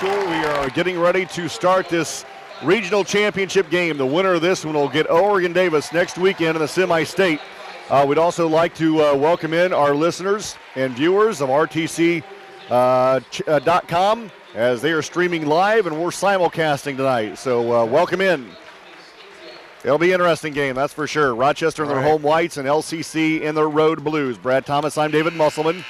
School. We are getting ready to start this regional championship game. The winner of this one will get Oregon Davis next weekend in the semi-state. We'd also like to welcome in our listeners and viewers of RTC.com as they are streaming live and we're simulcasting tonight. So welcome in. It'll be an interesting game, that's for sure. Rochester in their home whites and LCC in their road blues. Brad Thomas, I'm David Musselman.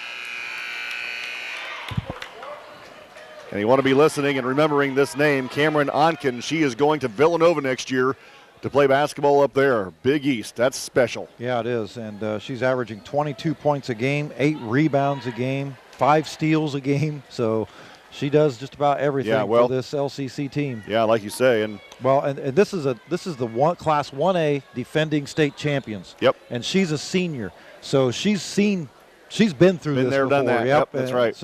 And you want to be listening and remembering this name, Cameron Onken. She is going to Villanova next year to play basketball up there. Big East, that's special. Yeah, it is, and she's averaging 22 points a game, 8 rebounds a game, 5 steals a game. So she does just about everything for this LCC team. Yeah, like you say, and this is the one Class 1A defending state champions. Yep. And she's a senior, so she's been through this there, before. done that. Yep, that's right.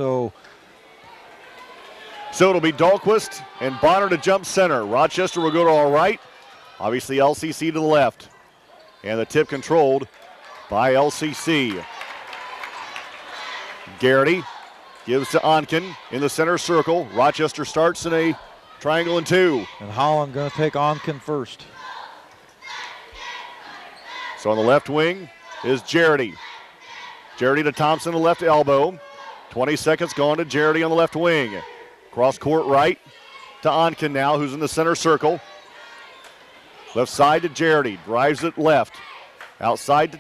So it'll be Dahlquist and Bonner to jump center. Rochester will go to our right. Obviously LCC to the left. And the tip controlled by LCC. Garrity gives to Onken in the center circle. Rochester starts in a triangle and 2. And Holland going to take Onken first. So on the left wing is Jarity. Jarity to Thompson, the left elbow. 20 seconds gone to Jarity on the left wing. Cross court right to Onken now, who's in the center circle. Left side to Jarity, drives it left. Outside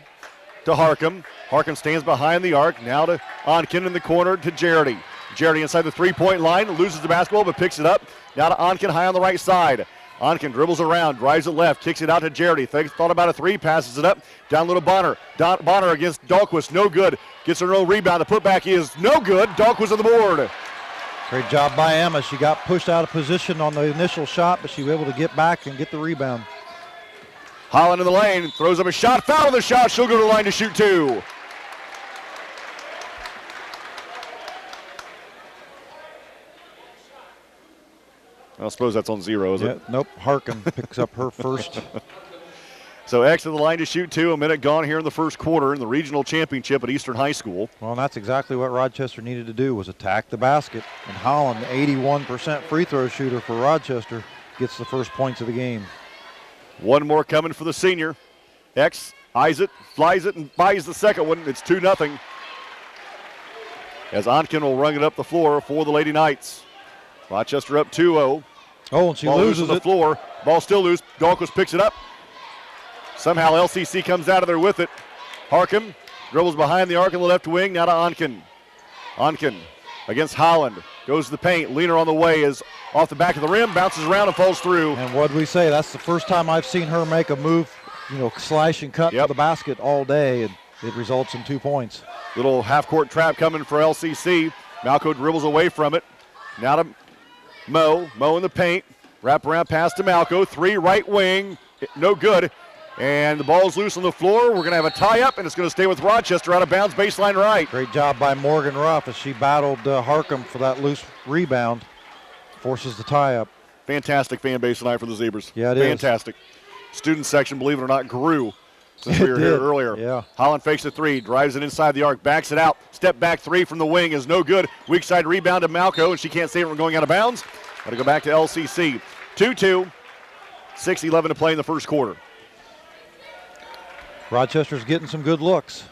to Harcum. Harcum stands behind the arc. Now to Onken in the corner to Jarity. Jarity inside the three-point line, loses the basketball but picks it up. Now to Onken high on the right side. Onken dribbles around, drives it left, kicks it out to Jarity. Thought about a 3, passes it up. Down low to Bonner. Bonner against Dahlquist, no good. Gets her own rebound. The putback is no good. Dahlquist on the board. Great job by Emma. She got pushed out of position on the initial shot, but she was able to get back and get the rebound. Holland in the lane, throws up a shot, foul on the shot. She'll go to the line to shoot 2. I don't suppose that's on 0, is it? Nope, Harcum picks up her first. So X to the line to shoot 2. A minute gone here in the first quarter in the regional championship at Eastern High School. Well, and that's exactly what Rochester needed to do, was attack the basket. And Holland, 81% free throw shooter for Rochester, gets the first points of the game. One more coming for the senior. X eyes it, flies it, and buys the second one. It's 2-0. As Onken will run it up the floor for the Lady Knights. Rochester up 2-0. Oh, and she loses on the floor. Ball still loose. Dahlquist picks it up. Somehow LCC comes out of there with it. Harcum dribbles behind the arc in the left wing. Now to Onken. Onken against Holland. Goes to the paint. Leaner on the way is off the back of the rim. Bounces around and falls through. And what we say, that's the first time I've seen her make a move, slash and cut to the basket all day. And it results in 2 points. Little half-court trap coming for LCC. Malco dribbles away from it. Now to Mo. Mo in the paint. Wrap around pass to Malco. 3 right wing. No good. And the ball's loose on the floor. We're going to have a tie-up, and it's going to stay with Rochester out of bounds, baseline right. Great job by Morgan Ruff as she battled Harcum for that loose rebound. Forces the tie-up. Fantastic fan base tonight for the Zebras. Yeah, it Fantastic. Student section, believe it or not, grew since we were here earlier. Yeah. Holland fakes a 3, drives it inside the arc, backs it out. Step back 3 from the wing is no good. Weak side rebound to Malco, and she can't save it from going out of bounds. Got to go back to LCC. 2-2, 6:11 to play in the first quarter. Rochester's getting some good looks.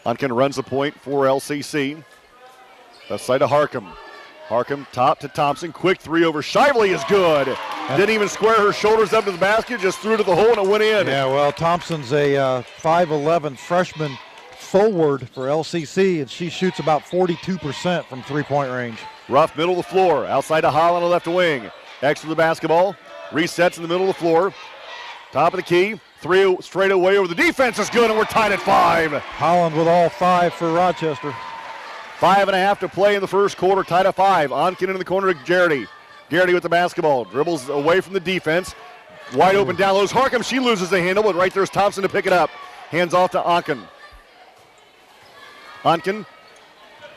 Onken runs the point for LCC. Left side to Harcum. Harcum top to Thompson. Quick 3 over Shively is good. Didn't even square her shoulders up to the basket, just threw it to the hole and it went in. Yeah, well, Thompson's a 5'11 freshman forward for LCC, and she shoots about 42% from three-point range. Rough middle of the floor. Outside to Holland on the left wing. X to the basketball. Resets in the middle of the floor. Top of the key. 3 straight away over the defense is good, and we're tied at 5. Holland with all 5 for Rochester. 5.5 to play in the first quarter, tied at 5. Onken in the corner to Garrity. Garrity with the basketball. Dribbles away from the defense. Wide open down low is Harcum. She loses the handle, but right there's Thompson to pick it up. Hands off to Onken. Onken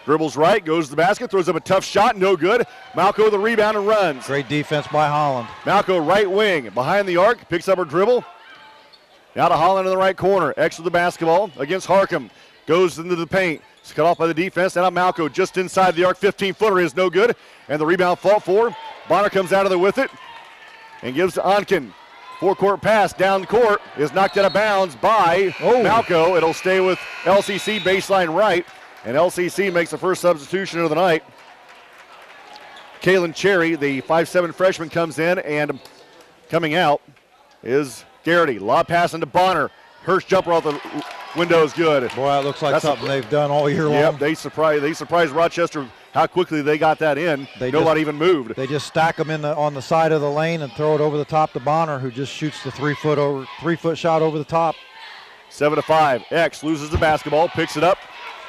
dribbles right, goes to the basket, throws up a tough shot, no good. Malco the rebound and runs. Great defense by Holland. Malco right wing, behind the arc, picks up her dribble. Now to Holland in the right corner. X with the basketball against Harcum. goes into the paint. It's cut off by the defense. Now Malco just inside the arc. 15-footer is no good. And the rebound fought for. Bonner comes out of there with it and gives to Onken. Four-court pass down the court is knocked out of bounds by Malco. It'll stay with LCC baseline right. And LCC makes the first substitution of the night. Kaylin Cherry, the 5'7" freshman, comes in, and coming out is Garrity. Lob pass into Bonner. Hurst jumper off the window is good. Boy, it looks like something they've done all year long. Yep, they surprised Rochester how quickly they got that in. Nobody even moved. They just stack them on the side of the lane and throw it over the top to Bonner, who just shoots the 3-foot shot over the top. 7-5. X loses the basketball, picks it up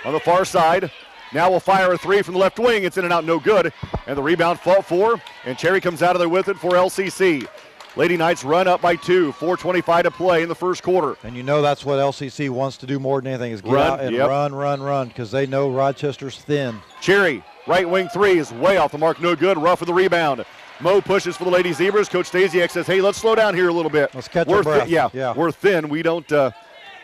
on the far side. Now will fire a three from the left wing. It's in and out, no good. And the rebound fought for, and Cherry comes out of there with it for LCC. Lady Knights run up by 2, 4:25 to play in the first quarter. And you know that's what LCC wants to do more than anything is get out and run, because they know Rochester's thin. Cherry, right wing three is way off the mark, no good. Rough with the rebound. Mo pushes for the Lady Zebras. Coach Stasiak says, hey, let's slow down here a little bit. Let's catch our breath. We're thin. We don't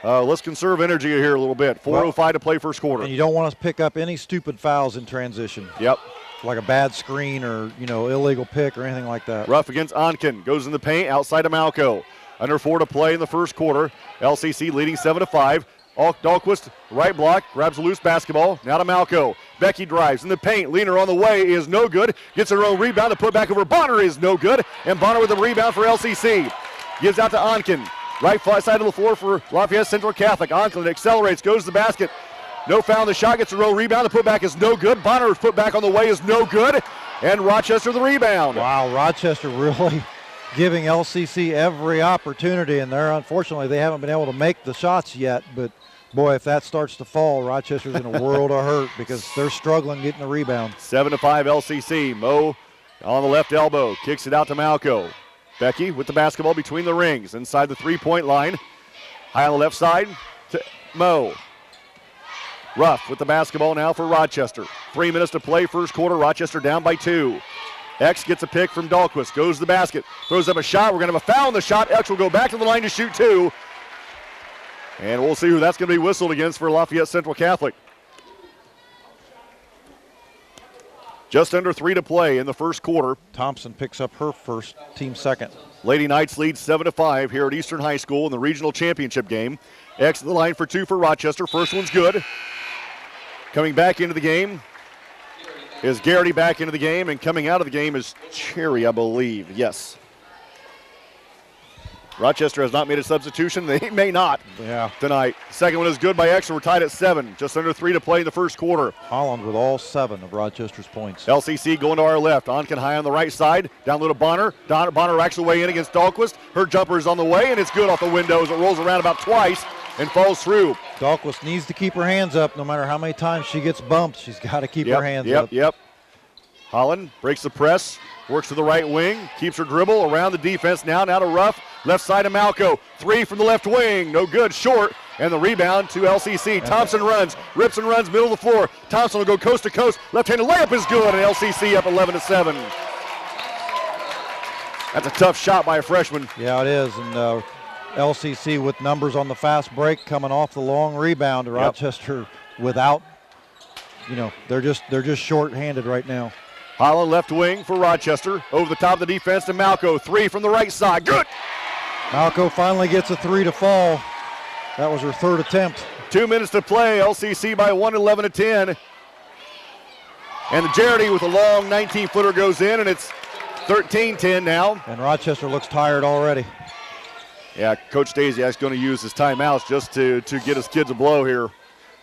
let's conserve energy here a little bit. 4:05 to play first quarter. And you don't want to pick up any stupid fouls in transition. Yep. Like a bad screen or, illegal pick or anything like that. Rough against Onken. Goes in the paint outside of Malco. Under 4 to play in the first quarter. LCC leading 7-5. Dahlquist, right block, grabs a loose basketball. Now to Malco. Becky drives in the paint. Leaner on the way is no good. Gets her own rebound to put back over Bonner is no good. And Bonner with a rebound for LCC. Gives out to Onken. Right side of the floor for Lafayette Central Catholic. Onken accelerates, goes to the basket. No foul on the shot, gets a row rebound. The putback is no good. Bonner's putback on the way is no good. And Rochester the rebound. Wow, Rochester really giving LCC every opportunity, and unfortunately they haven't been able to make the shots yet. But boy, if that starts to fall, Rochester's in a world of hurt because they're struggling getting the rebound. 7-5 LCC. Mo on the left elbow, kicks it out to Malco. Becky with the basketball between the rings, inside the three-point line. High on the left side to Mo. Ruff with the basketball now for Rochester. 3 minutes to play, first quarter. Rochester down by 2. X gets a pick from Dahlquist, goes to the basket, throws up a shot. We're going to have a foul on the shot. X will go back to the line to shoot 2. And we'll see who that's going to be whistled against for Lafayette Central Catholic. Just under 3 to play in the first quarter. Thompson picks up her first, team second. Lady Knights lead 7-5 here at Eastern High School in the regional championship game. X the line for 2 for Rochester. First one's good. Coming back into the game is Garrity back into the game, and coming out of the game is Cherry, I believe. Yes. Rochester has not made a substitution. They may not tonight. Second one is good by X, and we're tied at 7. Just under 3 to play in the first quarter. Holland with all 7 of Rochester's points. LCC going to our left. Onken high on the right side. Down low to Bonner. Bonner racks the way in against Dahlquist. Her jumper is on the way, and it's good off the windows. It rolls around about twice and falls through. Dahlquist needs to keep her hands up no matter how many times she gets bumped. She's got to keep her hands up. Yep. Holland breaks the press, works to the right wing, keeps her dribble around the defense now to Ruff. Left side of Malco. 3 from the left wing. No good, short. And the rebound to LCC. Thompson runs, rips and runs, middle of the floor. Thompson will go coast to coast. Left-handed layup is good, and LCC up 11-7. That's a tough shot by a freshman. Yeah, it is. And LCC with numbers on the fast break coming off the long rebound. Rochester without, they're just short-handed right now. Holland left wing for Rochester. Over the top of the defense to Malco. 3 from the right side. Good. Malco finally gets a 3 to fall. That was her third attempt. 2 minutes to play. LCC by 1, 11-10. And the Jarity with a long 19-footer goes in, and it's 13-10 now. And Rochester looks tired already. Yeah, Coach Stasiak's going to use his timeouts just to get his kids a blow here.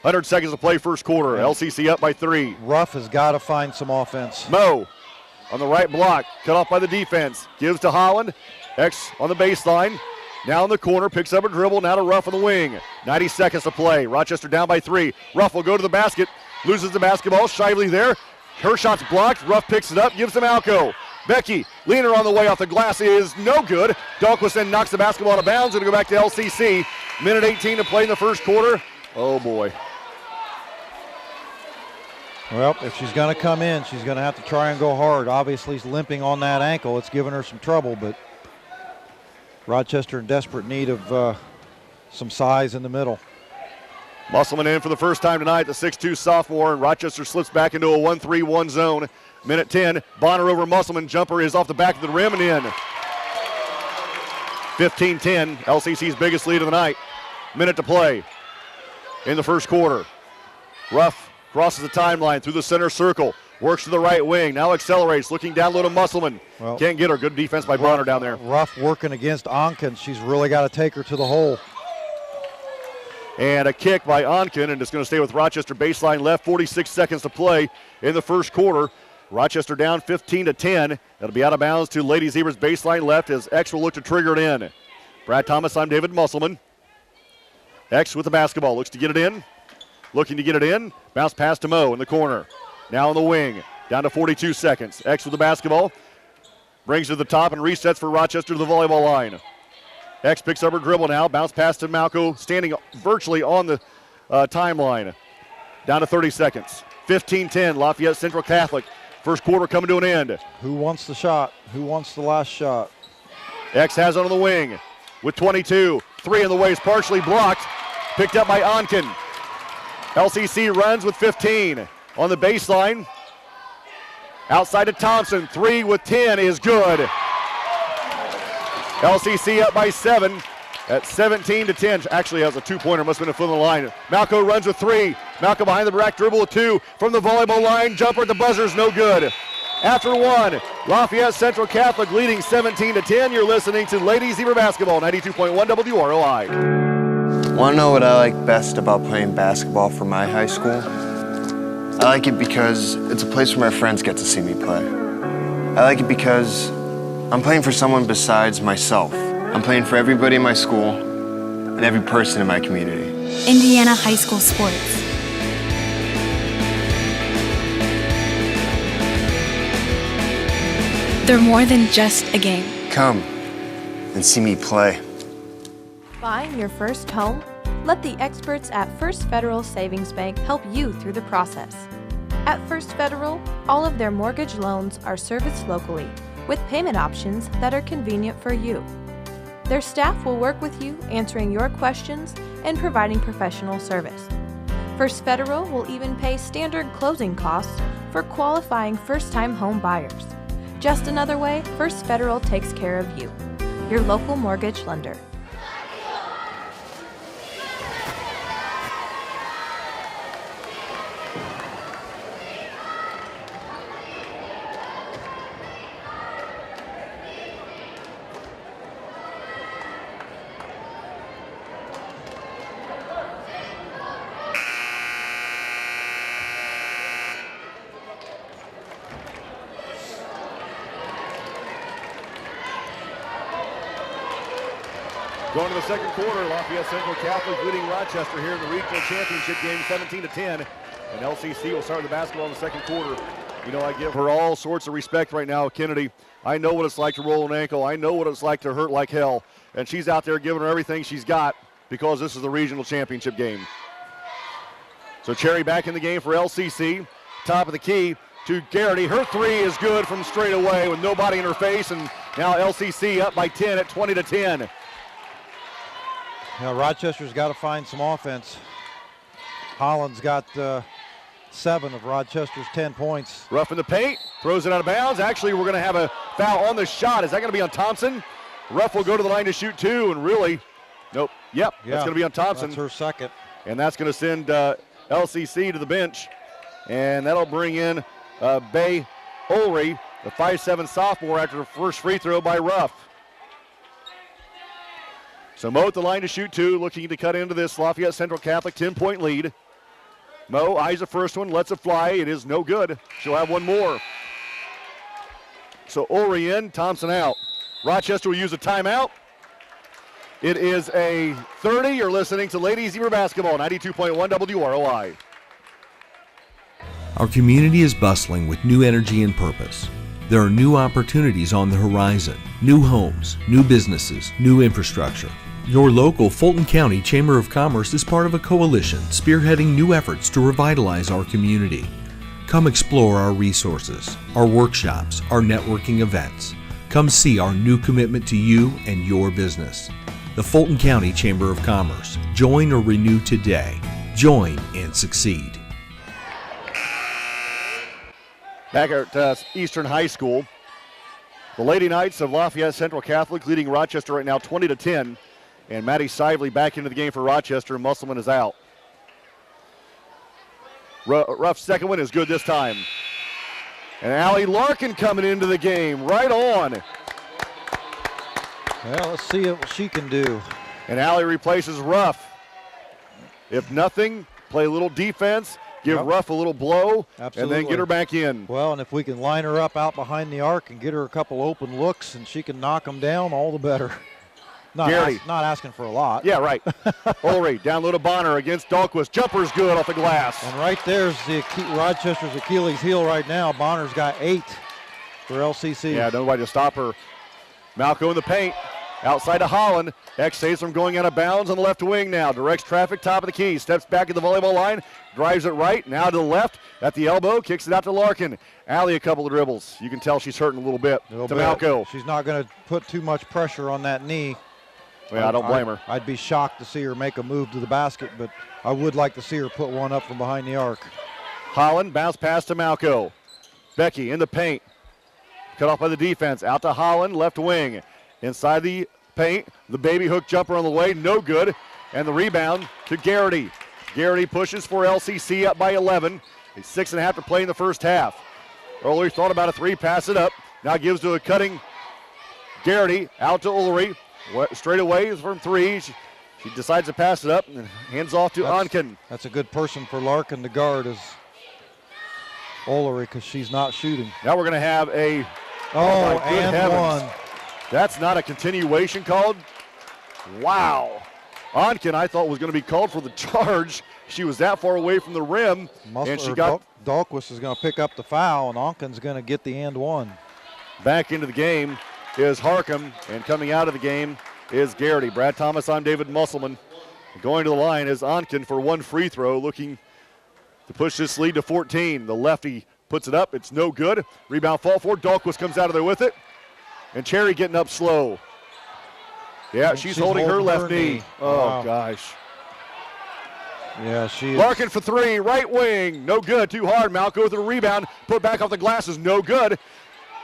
100 seconds to play first quarter. LCC up by 3. Ruff has got to find some offense. Mo on the right block, cut off by the defense. Gives to Holland. X on the baseline. Now in the corner, picks up a dribble. Now to Ruff on the wing. 90 seconds to play. Rochester down by 3. Ruff will go to the basket. Loses the basketball. Shively there. Her shot's blocked. Ruff picks it up. Gives to Malco. Becky, leaner on the way off the glass is no good. Dahlquist then knocks the basketball out of bounds. It'll go back to LCC. Minute 18 to play in the first quarter. Oh, boy. Well, if she's going to come in, she's going to have to try and go hard. Obviously, she's limping on that ankle. It's giving her some trouble, but Rochester in desperate need of some size in the middle. Musselman in for the first time tonight, the 6'2 sophomore, and Rochester slips back into a 1-3-1 zone. Minute 10, Bonner over Musselman. Jumper is off the back of the rim and in. 15-10, LCC's biggest lead of the night. Minute to play in the first quarter. Ruff crosses the timeline through the center circle. Works to the right wing. Now accelerates, looking down low to Musselman. Well, can't get her. Good defense by Bonner down there. Ruff working against Onken. She's really got to take her to the hole. And a kick by Onken, and it's going to stay with Rochester baseline left. 46 seconds to play in the first quarter. Rochester down 15-10. It'll be out of bounds to Lady Zebras baseline left as X will look to trigger it in. Brad Thomas, I'm David Musselman. X with the basketball, looks to get it in. Looking to get it in. Bounce pass to Moe in the corner. Now on the wing, down to 42 seconds. X with the basketball. Brings it to the top and resets for Rochester to the volleyball line. X picks up her dribble now. Bounce pass to Malco, standing virtually on the timeline. Down to 30 seconds. 15-10, Lafayette Central Catholic. First quarter coming to an end. Who wants the shot? Who wants the last shot? X has it on the wing with 22. Three in the waist, partially blocked. Picked up by Onken. LCC runs with 15. On the baseline. Outside to Thompson. 3 with 10 is good. LCC up by 7 at 17-10. Actually has a two-pointer, must have been a foot on the line. Malco runs with 3. Malco behind the back dribble with 2. From the volleyball line, jumper at the buzzer is no good. After 1, Lafayette Central Catholic leading 17-10. You're listening to Ladies Zebra Basketball, 92.1 WROI. Want to know what I like best about playing basketball for my high school? I like it because it's a place where my friends get to see me play. I like it because I'm playing for someone besides myself. I'm playing for everybody in my school and every person in my community. Indiana High School Sports. They're more than just a game. Come and see me play. Buying your first home? Let the experts at First Federal Savings Bank help you through the process. At First Federal, all of their mortgage loans are serviced locally with payment options that are convenient for you. Their staff will work with you answering your questions and providing professional service. First Federal will even pay standard closing costs for qualifying first-time home buyers. Just another way First Federal takes care of you, your local mortgage lender. Going to the second quarter, Lafayette Central Catholic leading Rochester here in the regional championship game 17-10. And LCC will start the basketball in the second quarter. You know, I give her all sorts of respect right now, Kennedy. I know what it's like to roll an ankle. I know what it's like to hurt like hell. And she's out there giving her everything she's got because this is the regional championship game. So Cherry back in the game for LCC. Top of the key to Garrity. Her 3 is good from straight away with nobody in her face. And now LCC up by 10 at 20-10. Now Rochester's got to find some offense. Holland's got 7 of Rochester's 10 points. Ruff in the paint, throws it out of bounds. Actually, we're going to have a foul on the shot. Is that going to be on Thompson? Ruff will go to the line to shoot 2, and really, nope. Yep, that's going to be on Thompson. That's her second. And that's going to send LCC to the bench. And that'll bring in Bay Olry, the 5'7" sophomore, after the first free throw by Ruff. So Moe at the line to shoot 2, looking to cut into this Lafayette Central Catholic 10-point lead. Moe eyes the first one, lets it fly. It is no good. She'll have one more. So Olry in, Thompson out. Rochester will use a timeout. It is a 30. You're listening to Ladies Zebra Basketball, 92.1 WROI. Our community is bustling with new energy and purpose. There are new opportunities on the horizon, new homes, new businesses, new infrastructure. Your local Fulton County Chamber of Commerce is part of a coalition spearheading new efforts to revitalize our community. Come explore our resources, our workshops, our networking events. Come see our new commitment to you and your business. The Fulton County Chamber of Commerce. Join or renew today. Join and succeed. Back at Eastern High School, the Lady Knights of Lafayette Central Catholic leading Rochester right now 20-10. And Maddie Sively back into the game for Rochester. Musselman is out. Rough second one is good this time. And Allie Larkin coming into the game, right on. Well, let's see what she can do. And Allie replaces Ruff. If nothing, play a little defense, give Ruff a little blow, Absolutely. and then get her back in. Well, and if we can line her up out behind the arc and get her a couple open looks and she can knock them down, all the better. Not asking for a lot. Yeah, right. Ulrich down low to Bonner against Dahlquist. Jumper's good off the glass. And right there's Rochester's Achilles heel right now. Bonner's got 8 for LCC. Yeah, nobody to stop her. Malco in the paint. Outside to Holland. X saves from going out of bounds on the left wing now. Directs traffic, top of the key. Steps back at the volleyball line. Drives it right. Now to the left. At the elbow. Kicks it out to Larkin. Allie a couple of dribbles. You can tell she's hurting a little bit. Malco. She's not going to put too much pressure on that knee. Yeah, I don't blame her. I'd be shocked to see her make a move to the basket, but I would like to see her put one up from behind the arc. Holland bounce pass to Malco. Becky in the paint. Cut off by the defense. Out to Holland, left wing. Inside the paint. The baby hook jumper on the way, no good. And the rebound to Garrity. Garrity pushes for LCC up by 11. It's 6.5 to play in the first half. Ulrich thought about a three, pass it up. Now gives to a cutting Garrity. Out to Ulrich. Straight away from 3. She decides to pass it up and hands off to Onken. That's a good person for Larkin to guard is Ulrich because she's not shooting. Now we're going to have a and one. That's not a continuation called. Wow. Onken I thought was going to be called for the charge. She was that far away from the rim. And she got Dahlquist is going to pick up the foul and Onken's going to get the and one. Back into the game is Harcum, and coming out of the game is Garrity. Brad Thomas, I'm David Musselman. Going to the line is Onken for one free throw, looking to push this lead to 14. The lefty puts it up. It's no good. Rebound fall forward. Dahlquist comes out of there with it. And Cherry getting up slow. Yeah, she's holding her left knee. Oh, wow. Gosh. Yeah, she is. Larkin for 3, right wing. No good. Too hard. Malco with a rebound. Put back off the glass is no good.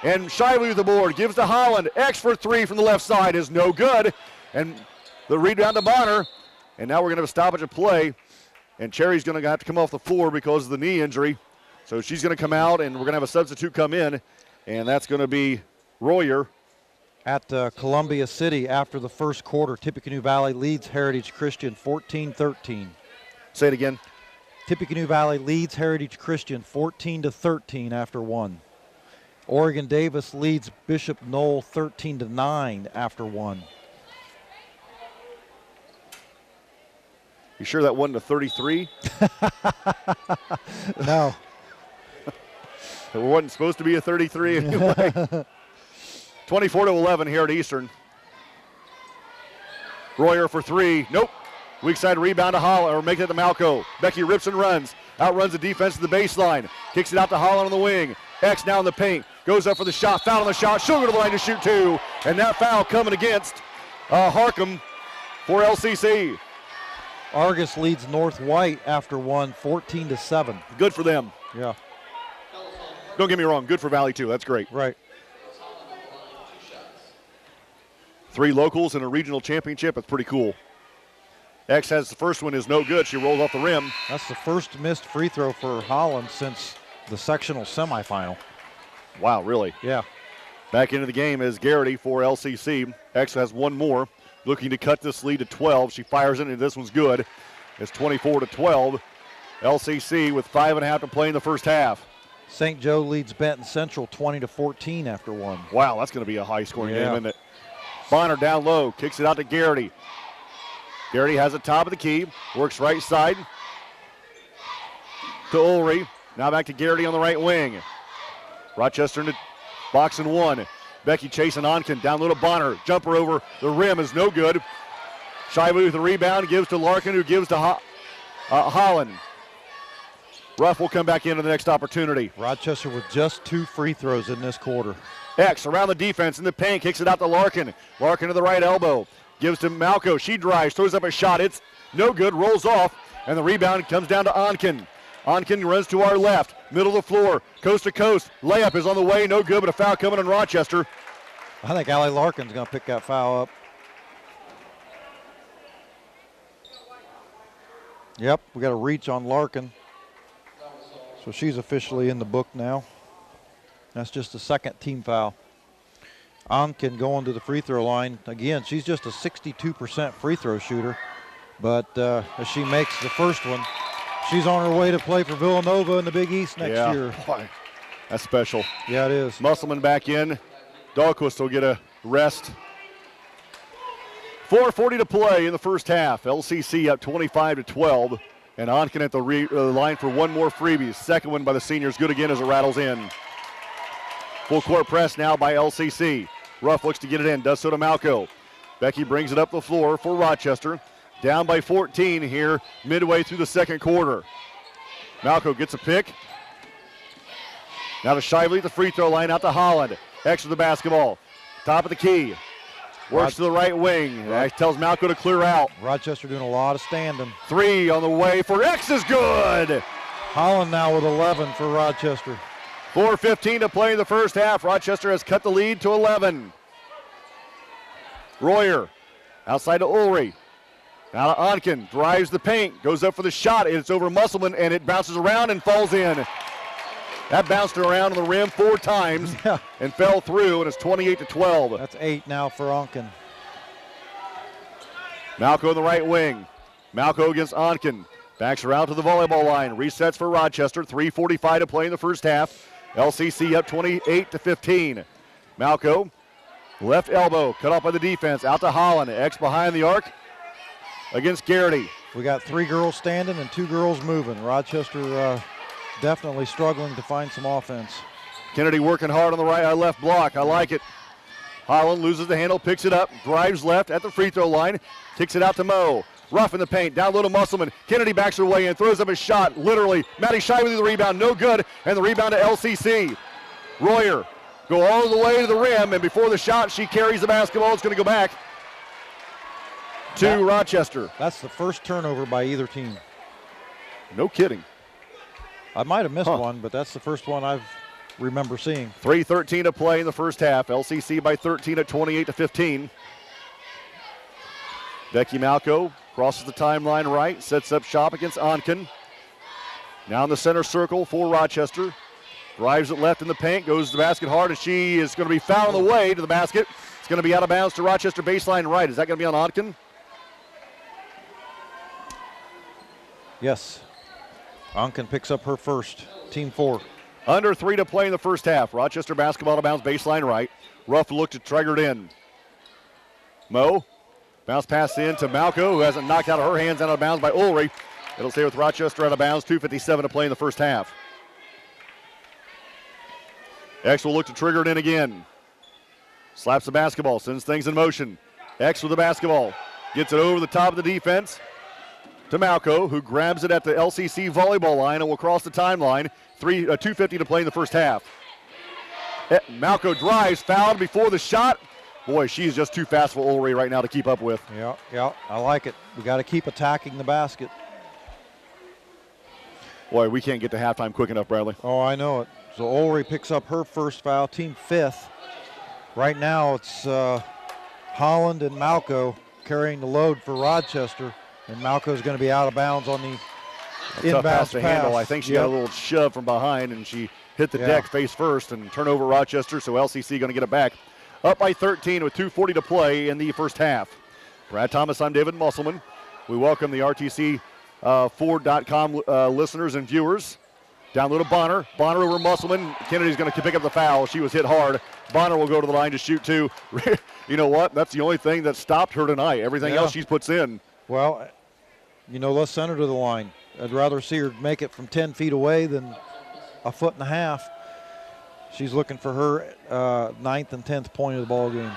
And Shively with the board, gives to Holland. X for 3 from the left side is no good. And the rebound to Bonner. And now we're going to have a stoppage of play. And Cherry's going to have to come off the floor because of the knee injury. So she's going to come out, and we're going to have a substitute come in. And that's going to be Royer. At Columbia City after the first quarter, Tippecanoe Valley leads Heritage Christian 14-13. Say it again. Tippecanoe Valley leads Heritage Christian 14-13 after 1. Oregon Davis leads Bishop Knoll 13-9 after 1. You sure that wasn't a 33? No. It wasn't supposed to be a 33 anyway. 24-11 here at Eastern. Royer for 3. Nope. Weak side rebound to Holland, or make it to Malco. Becky rips and runs. Outruns the defense to the baseline. Kicks it out to Holland on the wing. X now in the paint. Goes up for the shot. Foul on the shot. She'll go to the line to shoot 2. And that foul coming against Harcum for LCC. Argus leads North White after 1, 14-7. Good for them. Yeah. Don't get me wrong. Good for Valley too. That's great. Right. 3 locals in a regional championship. It's pretty cool. X has the first one is no good. She rolls off the rim. That's the first missed free throw for Holland since the sectional semifinal. Wow, really? Yeah. Back into the game is Garrity for LCC. X has one more, looking to cut this lead to 12. She fires it, and this one's good. It's 24-12. LCC with 5.5 to play in the first half. St. Joe leads Benton Central 20-14 after 1. Wow, that's going to be a high-scoring game, isn't it? Bonner down low, kicks it out to Garrity. Garrity has it top of the key, works right side to Ulrich. Now back to Garrity on the right wing. Rochester in the box and 1. Becky chasing Onken, down low to Bonner. Jumper over the rim is no good. Shively with the rebound, gives to Larkin, who gives to Holland. Ruff will come back into the next opportunity. Rochester with just 2 free throws in this quarter. X around the defense in the paint, kicks it out to Larkin. Larkin to the right elbow, gives to Malco. She drives, throws up a shot. It's no good, rolls off. and the rebound comes down to Onken. Onken runs to our left, middle of the floor, coast to coast. Layup is on the way, no good, but a foul coming on Rochester. I think Allie Larkin's going to pick that foul up. Yep, we got a reach on Larkin. So she's officially in the book now. That's just a second team foul. Onken going to the free throw line. Again, she's just a 62% free throw shooter. But as she makes the first one, she's on her way to play for Villanova in the Big East next year. Boy, that's special. Yeah, it is. Musselman back in. Dahlquist will get a rest. 4:40 to play in the first half. LCC up 25-12. And Onken at the line for one more freebie. Second one by the seniors. Good again as it rattles in. Full court press now by LCC. Ruff looks to get it in. Does so to Malco. Becky brings it up the floor for Rochester. Down by 14 here midway through the second quarter. Malco gets a pick. Now to Shively at the free throw line, out to Holland. X with the basketball. Top of the key. Works to the right wing. That tells Malco to clear out. Rochester doing a lot of standing. Three on the way for X is good. Holland now with 11 for Rochester. 4:15 to play in the first half. Rochester has cut the lead to 11. Royer outside to Ulrey. Now to Onken. Drives the paint. Goes up for the shot. It's over Musselman, and it bounces around and falls in. That bounced around on the rim 4 times and fell through, and it's 28-12. That's 8 now for Onken. Malco in the right wing. Malco against Onken. Backs her out to the volleyball line. Resets for Rochester. 3:45 to play in the first half. LCC up 28-15. Malco, left elbow, cut off by the defense. Out to Holland. X behind the arc against Garrity. We got 3 girls standing and 2 girls moving. Rochester definitely struggling to find some offense. Kennedy working hard on the left block. I like it. Holland loses the handle, picks it up, drives left at the free throw line, kicks it out to Moe. Ruff in the paint, down low to Musselman. Kennedy backs her way in, throws up a shot, literally. Maddie Shively with the rebound, no good, and the rebound to LCC. Royer go all the way to the rim, and before the shot, she carries the basketball. It's going to go back to Rochester. That's the first turnover by either team. No kidding. I might have missed one, but that's the first one I remember seeing. 3:13 to play in the first half. LCC by 13 at 28-15. Becky Malco crosses the timeline right, sets up shop against Onken. Now in the center circle for Rochester. Drives it left in the paint, goes to the basket hard, and she is going to be fouled on the way to the basket. It's going to be out of bounds to Rochester baseline right. Is that going to be on Onken? Yes. Onken picks up her first. Team 4. Under 3 to play in the first half. Rochester basketball to bounds baseline right. Ruff look to trigger it in. Moe. Bounce pass in to Malco, who hasn't knocked out of her hands out of bounds by Ulrey. It'll stay with Rochester out of bounds. 2:57 to play in the first half. X will look to trigger it in again. Slaps the basketball, sends things in motion. X with the basketball. Gets it over the top of the defense to Malco, who grabs it at the LCC volleyball line and will cross the timeline. 2:50 to play in the first half. Malco drives, fouled before the shot. Boy, she's just too fast for Ulrey right now to keep up with. Yeah, I like it. We got to keep attacking the basket. Boy, we can't get to halftime quick enough, Bradley. Oh, I know it. So Ulrey picks up her first foul, team 5th. Right now it's Holland and Malco carrying the load for Rochester, and Malco's going to be out of bounds on the inbound pass. To handle. I think she got a little shove from behind, and she hit the deck face first and turnover Rochester, so LCC going to get it back. Up by 13 with 2:40 to play in the first half. Brad Thomas, I'm David Musselman. We welcome the RTC4.com listeners and viewers. Down low to Bonner. Bonner over Musselman. Kennedy's going to pick up the foul. She was hit hard. Bonner will go to the line to shoot 2. You know what? That's the only thing that stopped her tonight. Everything else she puts in. Well, let's send her to the line. I'd rather see her make it from 10 feet away than a foot and a half. She's looking for her 9th and 10th point of the ball game.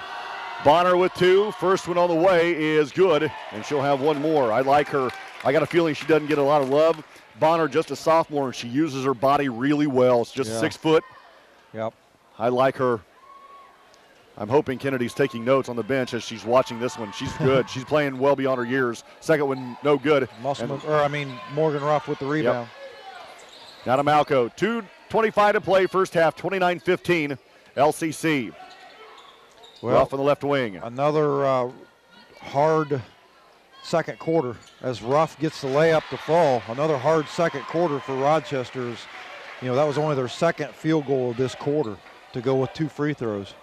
Bonner with 2. First one on the way is good, and she'll have one more. I like her. I got a feeling she doesn't get a lot of love. Bonner, just a sophomore, and she uses her body really well. It's just 6 foot. Yep. I like her. I'm hoping Kennedy's taking notes on the bench as she's watching this one. She's good. She's playing well beyond her years. Second one, no good. Morgan Ruff with the rebound. Yep. Now to Malco. 2:25 to play, first half, 29-15, LCC. Ruff on the left wing. Another hard second quarter as Ruff gets the layup to fall. Another hard second quarter for Rochester's. That was only their second field goal of this quarter to go with 2 free throws.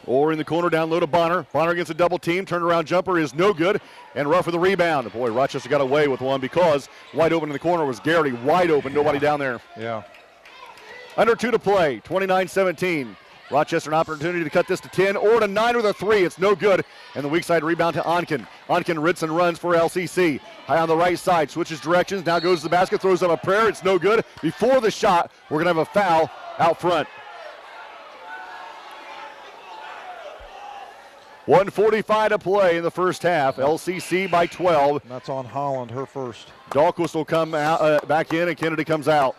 Or in the corner, down low to Bonner. Bonner against a double team. Turnaround jumper is no good. And Ruff with the rebound. Boy, Rochester got away with one because wide open in the corner was Garrity. Wide open, nobody down there. Yeah. Under 2 to play, 29-17. Rochester an opportunity to cut this to 10 or to 9 with a 3. It's no good. And the weak side rebound to Onken. Onken rits and runs for LCC. High on the right side, switches directions. Now goes to the basket, throws up a prayer. It's no good. Before the shot, we're going to have a foul out front. 1:45 to play in the first half. LCC by 12. And that's on Holland, her first. Dahlquist will come out, back in, and Kennedy comes out.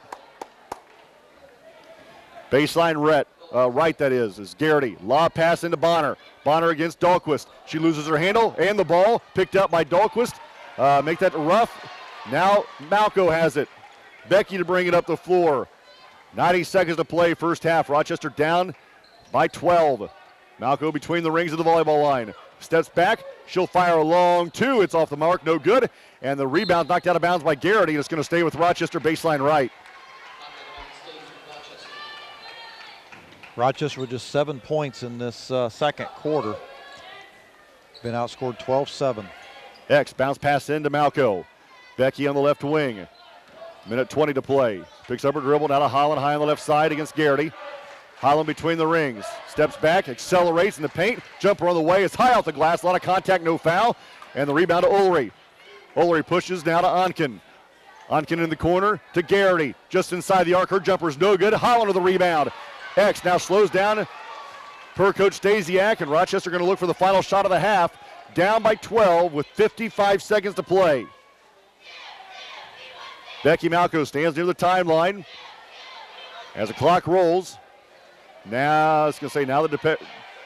Baseline right that is Garrity. Lob pass into Bonner. Bonner against Dahlquist. She loses her handle and the ball picked up by Dahlquist. Make that rough. Now Malco has it. Becky to bring it up the floor. 90 seconds to play first half. Rochester down by 12. Malco between the rings of the volleyball line. Steps back. She'll fire a long 2. It's off the mark. No good. And the rebound knocked out of bounds by Garrity. It's going to stay with Rochester baseline right. Rochester with just 7 points in this second quarter. Been outscored 12-7. X bounce pass into Malco. Becky on the left wing. Minute 20 to play. Picks up her dribble. Now to Holland high on the left side against Garrity. Holland between the rings. Steps back, accelerates in the paint. Jumper on the way. It's high off the glass. A lot of contact, no foul. And the rebound to Ulrey. Ulrey pushes now to Onken. Onken in the corner to Garrity. Just inside the arc. Her jumper's no good. Holland with the rebound. X now slows down per Coach Stasiak, and Rochester going to look for the final shot of the half. Down by 12 with 55 seconds to play. Becky Malco stands near the timeline as the clock rolls. Now, I was going to say, now the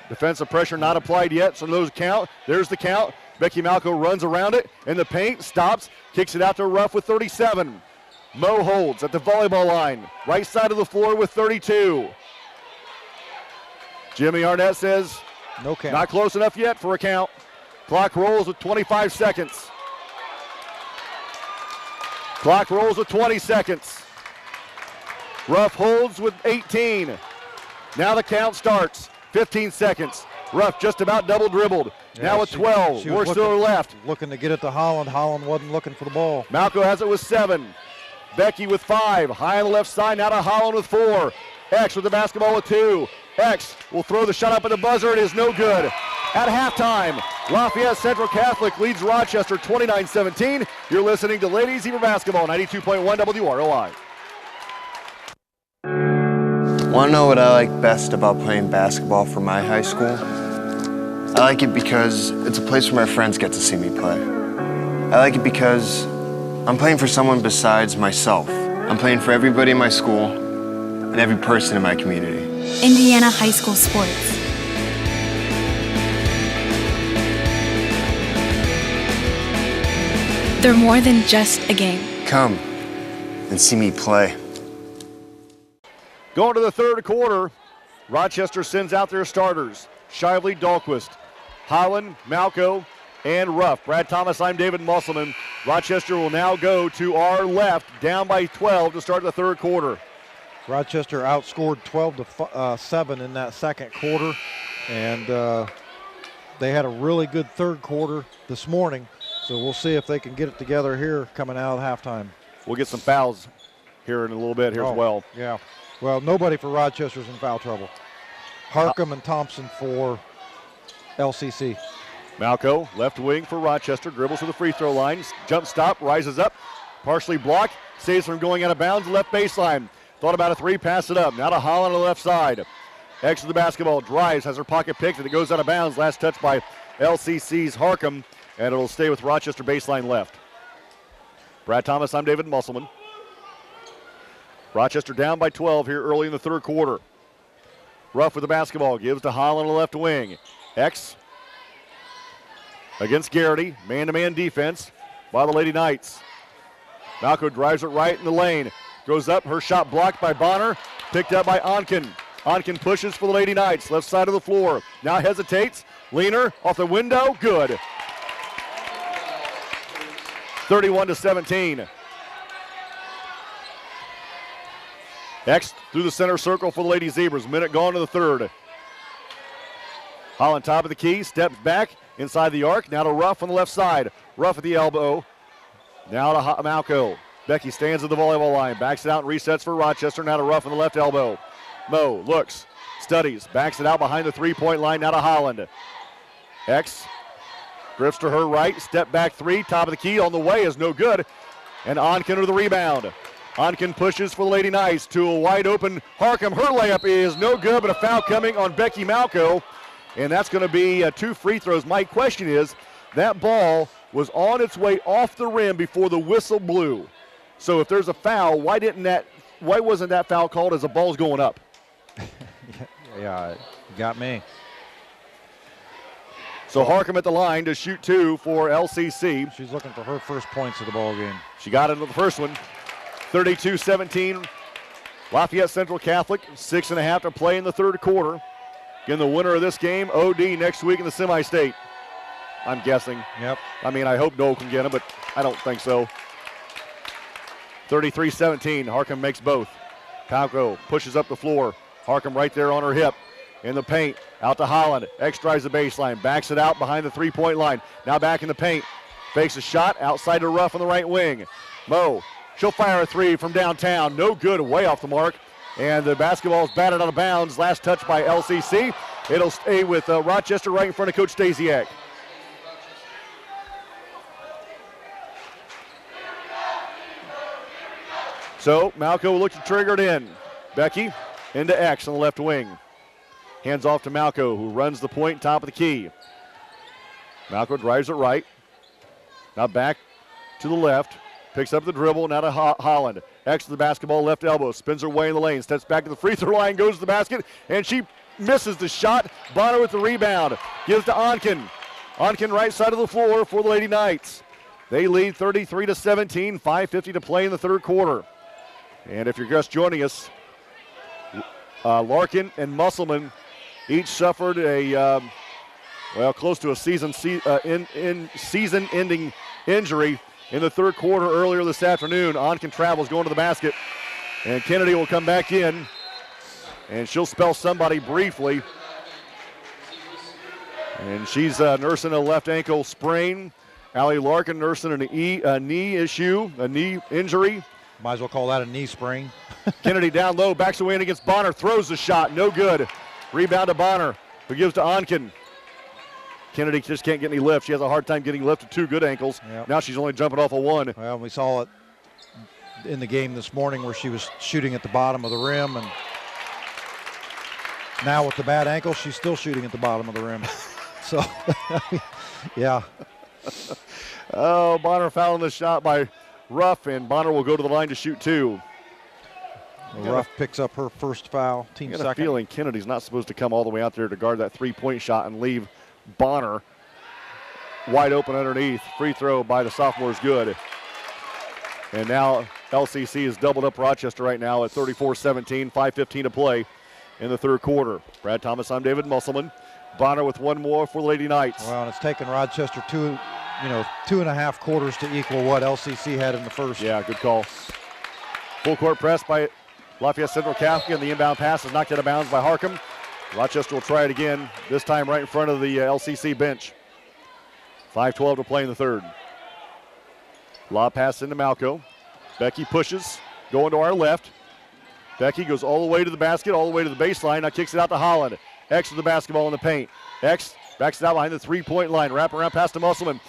defensive pressure not applied yet, so those count. There's the count. Becky Malco runs around it in the paint, stops, kicks it out to Ruff with 37. Moe holds at the volleyball line, right side of the floor with 32. Jimmy Arnett says, no count. Not close enough yet for a count. Clock rolls with 25 seconds. Clock rolls with 20 seconds. Ruff holds with 18. Now the count starts. 15 seconds. Ruff just about double dribbled. Yeah, now with 12. We're still left. Looking to get it to Holland. Holland wasn't looking for the ball. Malco has it with 7. Becky with 5. High on the left side. Now to Holland with 4. X with the basketball with 2. X will throw the shot up at the buzzer. It is no good. At halftime, Lafayette Central Catholic leads Rochester 29-17. You're listening to Ladies Zebra Basketball, 92.1 WROI. Want to know what I like best about playing basketball for my high school? I like it because it's a place where my friends get to see me play. I like it because I'm playing for someone besides myself. I'm playing for everybody in my school and every person in my community. Indiana high school sports. They're more than just a game. Come and see me play. Going to the third quarter, Rochester sends out their starters. Shively, Dahlquist, Holland, Malco, and Ruff. Brad Thomas, I'm David Musselman. Rochester will now go to our left, down by 12 to start the third quarter. Rochester outscored 12-7 in that second quarter, and they had a really good third quarter this morning. So we'll see if they can get it together here coming out of halftime. We'll get some fouls here in a little bit here as well. Yeah. Well, nobody for Rochester's in foul trouble. Harcum and Thompson for LCC. Malco, left wing for Rochester, dribbles to the free throw line. Jump stop, rises up, partially blocked, saves from going out of bounds, left baseline. Thought about a 3, pass it up. Now to Holland on the left side. X to the basketball, drives, has her pocket picked, and it goes out of bounds. Last touch by LCC's Harcum, and it'll stay with Rochester baseline left. Brad Thomas, I'm David Musselman. Rochester down by 12 here early in the third quarter. Ruff with the basketball, gives to Holland on the left wing. X against Garrity, man-to-man defense by the Lady Knights. Malco drives it right in the lane, goes up, her shot blocked by Bonner, picked up by Onken. Onken pushes for the Lady Knights, left side of the floor. Now hesitates, Leaner off the window, good. 31-17. X through the center circle for the Lady Zebras. Minute gone to the third. Holland top of the key, steps back inside the arc. Now to Ruff on the left side. Ruff at the elbow. Now to Malco. Becky stands at the volleyball line, backs it out and resets for Rochester. Now to Ruff on the left elbow. Mo looks, studies, backs it out behind the three-point line. Now to Holland. X drifts to her right, step back three, top of the key, on the way is no good. And Onken with the rebound. Onken pushes for the Lady Knights to a wide open Harkham. Her layup is no good, but a foul coming on Becky Malco. And that's going to be 2 free throws. My question is, that ball was on its way off the rim before the whistle blew. So if there's a foul, why wasn't that foul called as the ball's going up? Yeah, you got me. So Harkham at the line to shoot 2 for LCC. She's looking for her first points of the ball game. She got it in the first one. 32-17. Lafayette Central Catholic, 6.5 to play in the third quarter. Again, the winner of this game, OD, next week in the semi-state. I'm guessing. Yep. I mean, I hope Dole can get him, but I don't think so. 33-17. Harkham makes both. Palco pushes up the floor. Harkham right there on her hip. In the paint. Out to Holland. X drives the baseline. Backs it out behind the three-point line. Now back in the paint. Fakes a shot. Outside to Ruff on the right wing. Mo. She'll fire a three from downtown. No good. Way off the mark. And the basketball is batted out of bounds. Last touch by LCC. It'll stay with Rochester right in front of Coach Stasiak. So Malco will look to trigger it in. Becky into X on the left wing. Hands off to Malco, who runs the point, top of the key. Malco drives it right. Now back to the left. Picks up the dribble, now to Holland. X to the basketball, left elbow. Spins her way in the lane. Steps back to the free throw line, goes to the basket, and she misses the shot. Bonner with the rebound. Gives to Onken. Onken right side of the floor for the Lady Knights. They lead 33-17, 5:50 to play in the third quarter. And if you're just joining us, Larkin and Musselman each suffered a, close to a season-ending injury in the third quarter earlier this afternoon. Onken travels going to the basket, and Kennedy will come back in, and she'll spell somebody briefly. And she's nursing a left ankle sprain. Allie Larkin nursing a knee issue, a knee injury. Might as well call that a knee sprain. Kennedy down low, backs away in against Bonner, throws the shot, no good. Rebound to Bonner, who gives to Onken. Kennedy just can't get any lift. She has a hard time getting lift with 2 good ankles. Yep. Now she's only jumping off a 1. Well, we saw it in the game this morning where she was shooting at the bottom of the rim, and now with the bad ankle, she's still shooting at the bottom of the rim. So, yeah. Oh, Bonner fouling the shot by Ruff, and Bonner will go to the line to shoot 2. Ruff picks up her first foul, team I got a second. feeling Kennedy's not supposed to come all the way out there to guard that three-point shot and leave Bonner wide open underneath. Free throw by the sophomore is good. And now LCC has doubled up Rochester right now at 34-17, 5:15 to play in the third quarter. Brad Thomas, I'm David Musselman. Bonner with one more for the Lady Knights. Well, and it's taken Rochester 2.5 quarters to equal what LCC had in the first. Yeah, good call. Full court press by Lafayette Central Catholic, and the inbound pass is knocked out of bounds by Harkham. Rochester will try it again, this time right in front of the LCC bench. 5:12 to play in the third. Lob pass into Malco. Becky pushes, going to our left. Becky goes all the way to the basket, all the way to the baseline. Now kicks it out to Holland. X with the basketball in the paint. X backs it out behind the three-point line. Wrap around pass to Musselman.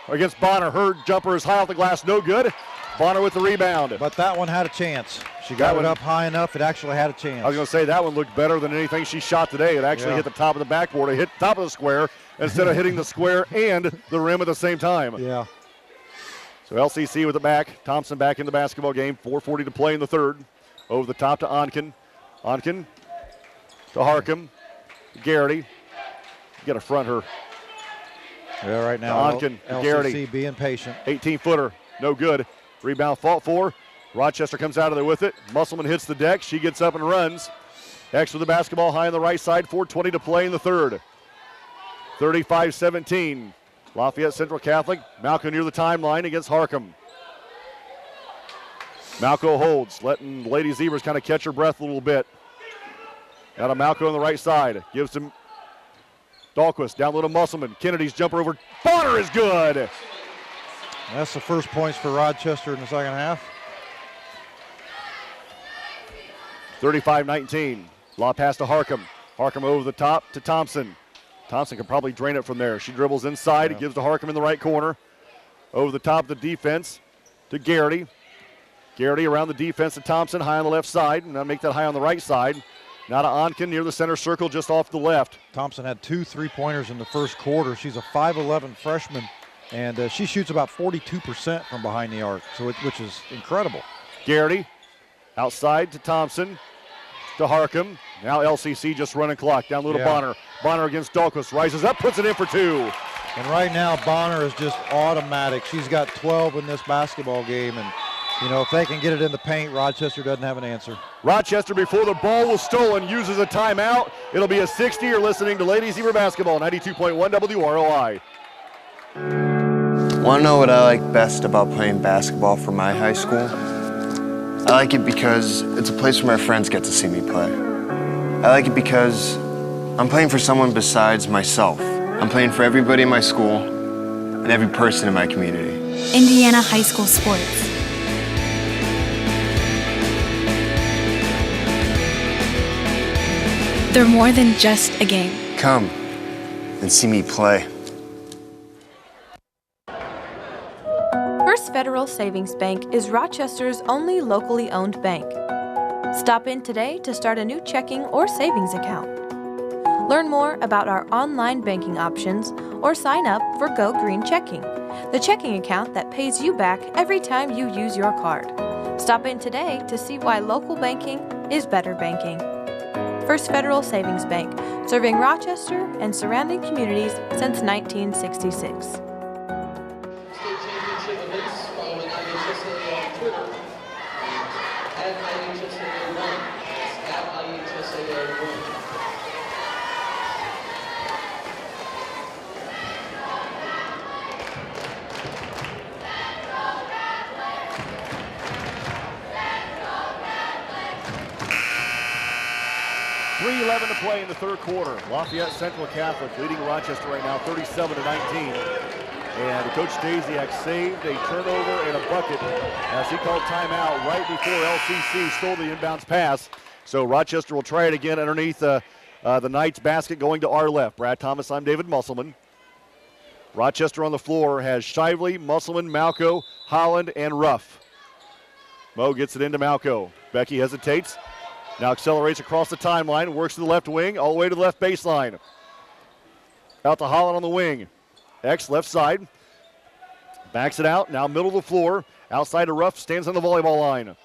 Against Bonner. Her jumper is high off the glass, no good. Bonner with the rebound. But that one had a chance. She got it up high enough, it actually had a chance. I was going to say that one looked better than anything she shot today. It actually hit the top of the backboard. It hit the top of the square instead of hitting the square and the rim at the same time. Yeah. So LCC with it back. Thompson back in the basketball game. 4:40 to play in the third. Over the top to Onken. Onken to Harcum. Garrity. Got to front her. Yeah, right now, Onken, LCC Garrity. being patient. 18-footer, no good. Rebound fought for. Rochester comes out of there with it. Musselman hits the deck. She gets up and runs. X with the basketball high on the right side. 4:20 to play in the third. 35-17. Lafayette Central Catholic. Malco near the timeline against Harcum. Malco holds, letting Lady Zebras kind of catch her breath a little bit. Out of Malco on the right side. Gives to Dahlquist. Down low to Musselman. Kennedy's jumper over. Bonner is good. That's the first points for Rochester in the second half. 35-19. Law pass to Harcum. Harcum over the top to Thompson. Thompson can probably drain it from there. She dribbles inside. It gives to Harcum in the right corner. Over the top of the defense to Garrity. Garrity around the defense to Thompson, high on the left side. And now make that high on the right side. Now to Onken near the center circle, just off the left. Thompson had 2 3-pointers in the first quarter. She's a 5'11" freshman, and she shoots about 42% from behind the arc, so which is incredible. Garrity outside to Thompson to Harcum. Now LCC just running clock. Down low to Bonner. Bonner against Dahlquist. Rises up, puts it in for 2. And right now, Bonner is just automatic. She's got 12 in this basketball game, and you know, if they can get it in the paint, Rochester doesn't have an answer. Rochester, before the ball was stolen, uses a timeout. It'll be a 60. You're listening to Lady Zebra Basketball, 92.1 WROI. Want to know what I like best about playing basketball for my high school? I like it because it's a place where my friends get to see me play. I like it because I'm playing for someone besides myself. I'm playing for everybody in my school and every person in my community. Indiana high school sports. They're more than just a game. Come and see me play. First Federal Savings Bank is Rochester's only locally owned bank. Stop in today to start a new checking or savings account. Learn more about our online banking options or sign up for Go Green Checking, the checking account that pays you back every time you use your card. Stop in today to see why local banking is better banking. First Federal Savings Bank, serving Rochester and surrounding communities since 1966. State championship events following IHSA on Twitter at IHSA1. It's at IHSA1. .11 to play in the third quarter. Lafayette Central Catholic leading Rochester right now 37-19. And Coach Stasiak saved a turnover and a bucket as he called timeout right before LCC stole the inbounds pass. So Rochester will try it again underneath the Knights basket going to our left. Brad Thomas, I'm David Musselman. Rochester on the floor has Shively, Musselman, Malco, Holland, and Ruff. Mo gets it into Malco. Becky hesitates. Now accelerates across the timeline, works to the left wing, all the way to the left baseline. Out to Holland on the wing. X left side. Backs it out, now middle of the floor. Outside to Ruff, stands on the volleyball line.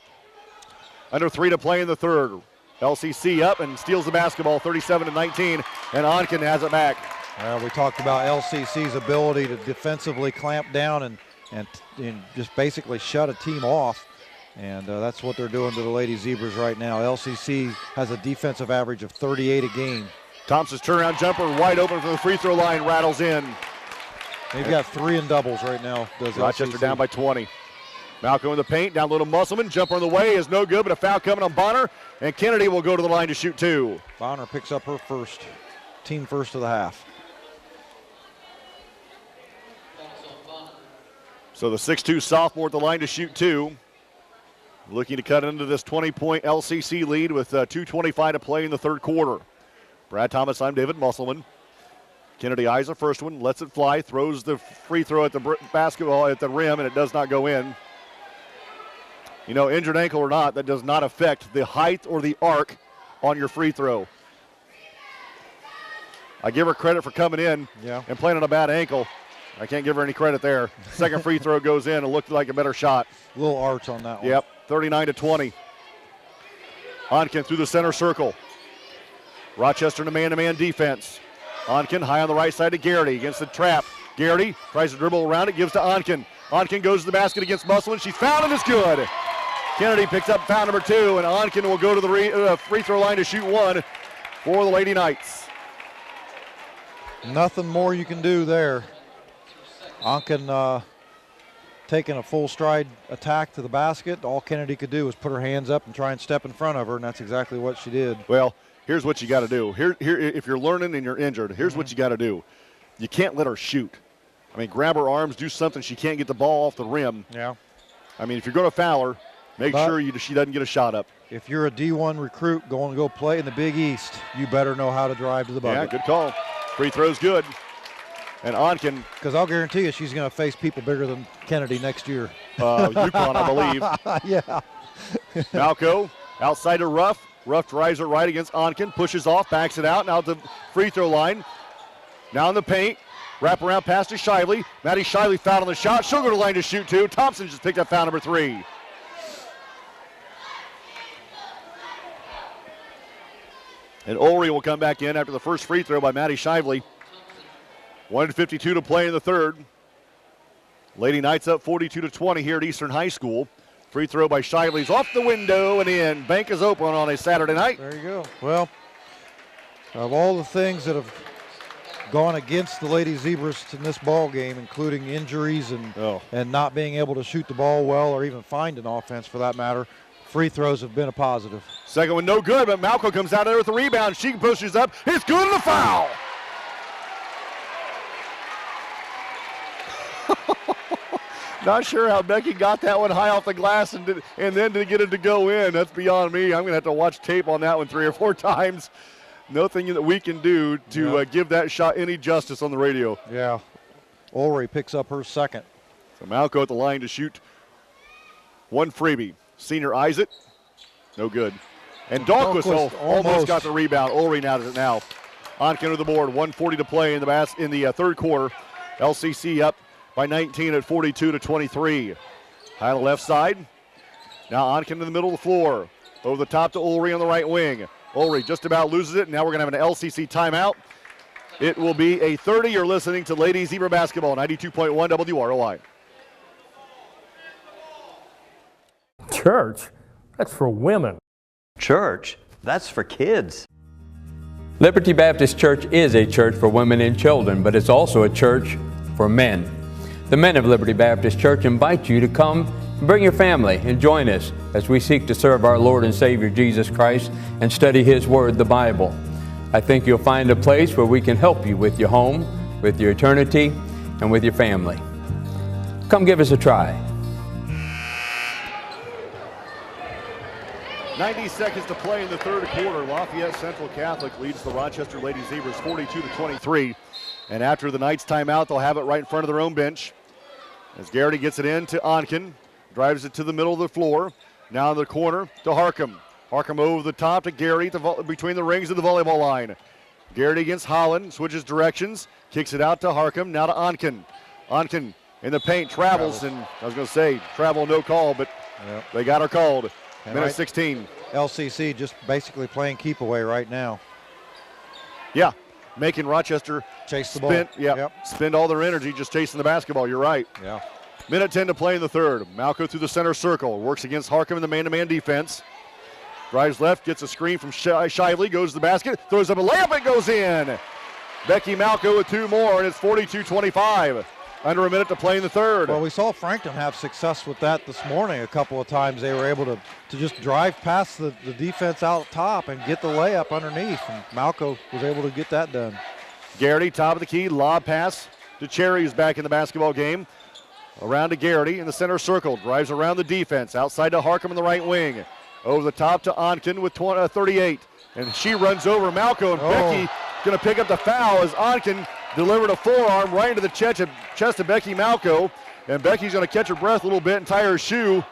Under 3 to play in the third. LCC up and steals the basketball, 37-19, and Onken has it back. We talked about LCC's ability to defensively clamp down and just basically shut a team off. And that's what they're doing to the Lady Zebras right now. LCC has a defensive average of 38 a game. Thompson's turnaround jumper wide open from the free throw line, rattles in. They've got 3 in doubles right now. Rochester down by 20. Malco in the paint, down low to Musselman. Jumper on the way is no good, but a foul coming on Bonner. And Kennedy will go to the line to shoot 2. Bonner picks up her team first of the half. So the 6'2 sophomore at the line to shoot 2. Looking to cut into this 20-point LCC lead with 2:25 to play in the third quarter. Brad Thomas, I'm David Musselman. Kennedy eyes the first one, lets it fly, throws the free throw at the basketball at the rim, and it does not go in. You know, injured ankle or not, that does not affect the height or the arc on your free throw. I give her credit for coming in and playing on a bad ankle. I can't give her any credit there. Second free throw goes in and looked like a better shot. A little arch on that one. Yep, 39-20. Onken through the center circle. Rochester in a man-to-man defense. Onken high on the right side to Garrity against the trap. Garrity tries to dribble around it, gives to Onken. Onken goes to the basket against Musselman. She's fouled and it's good. Kennedy picks up foul number 2, and Onken will go to the free throw line to shoot 1 for the Lady Knights. Nothing more you can do there. Onken taking a full stride attack to the basket. All Kennedy could do was put her hands up and try and step in front of her, and that's exactly what she did. Well, here's what you got to do. Here, if you're learning and you're injured, here's what you got to do. You can't let her shoot. I mean, grab her arms, do something. She can't get the ball off the rim. Yeah. I mean, if you're going to foul her, make sure she doesn't get a shot up. If you're a D1 recruit going to go play in the Big East, you better know how to drive to the bucket. Yeah, good call. Free throw's good. And Onken. Because I'll guarantee you she's going to face people bigger than Kennedy next year. UConn, I believe. Yeah. Malco outside to Ruff. Ruff drives it right against Onken, pushes off, backs it out, now at the free throw line. Now in the paint. Wrap around pass to Shively. Maddie Shively fouled on the shot. She'll go to the line to shoot 2. Thompson just picked up foul number 3. And Ulrey will come back in after the first free throw by Maddie Shively. 1:52 to play in the third. Lady Knights up 42-20 here at Eastern High School. Free throw by Shively's off the window and in. Bank is open on a Saturday night. There you go. Well, of all the things that have gone against the Lady Zebras in this ball game, including injuries and not being able to shoot the ball well or even find an offense for that matter, free throws have been a positive. Second one no good, but Malco comes out of there with a rebound. She pushes up. It's good and a foul. Not sure how Becky got that one high off the glass and then to get it to go in. That's beyond me. I'm going to have to watch tape on that one 3 or 4 times. Nothing that we can do to give that shot any justice on the radio. Yeah. Ulrey picks up her second. So Malco at the line to shoot 1 freebie. Senior eyes it. No good. And Dahlquist almost got the rebound. Ulrey now does it now. Onken to the board. 1:40 to play in the third quarter. LCC up by 19 at 42-23. High on the left side. Now Onken in the middle of the floor. Over the top to Ulrey on the right wing. Ulrey just about loses it. Now we're going to have an LCC timeout. It will be a 30. You're listening to Lady Zebra Basketball, 92.1 WROI. Church? That's for women. Church? That's for kids. Liberty Baptist Church is a church for women and children, but it's also a church for men. The men of Liberty Baptist Church invite you to come and bring your family and join us as we seek to serve our Lord and Savior Jesus Christ and study His Word, the Bible. I think you'll find a place where we can help you with your home, with your eternity, and with your family. Come give us a try. 90 seconds to play in the third quarter. Lafayette Central Catholic leads the Rochester Lady Zebras 42-23. And after the Knights timeout, they'll have it right in front of their own bench. As Garrity gets it in to Onken, drives it to the middle of the floor. Now in the corner to Harcum. Harcum over the top to Garrity between the rings of the volleyball line. Garrity against Holland, switches directions, kicks it out to Harcum, now to Onken. Onken in the paint, travels, and I was going to say travel no call, but they got her called. And Minute 16. LCC just basically playing keep away right now. Yeah, making Rochester chase the ball. Spend all their energy just chasing the basketball. You're right. Yeah. Minute 10 to play in the third. Malco through the center circle. Works against Harcum in the man-to-man defense. Drives left, gets a screen from Shively, goes to the basket, throws up a layup, it goes in. Becky Malco with 2 more, and it's 42-25. Under a minute to play in the third. Well, we saw Frankton have success with that this morning a couple of times. They were able to just drive past the defense out top and get the layup underneath, and Malco was able to get that done. Garrity, top of the key, lob pass to Cherry, who's back in the basketball game. Around to Garrity in the center circle, drives around the defense, outside to Harcum in the right wing. Over the top to Onken with 38, and she runs over Malco, and Becky going to pick up the foul as Onken delivered a forearm right into the chest of Becky Malco, and Becky's going to catch her breath a little bit and tie her shoe,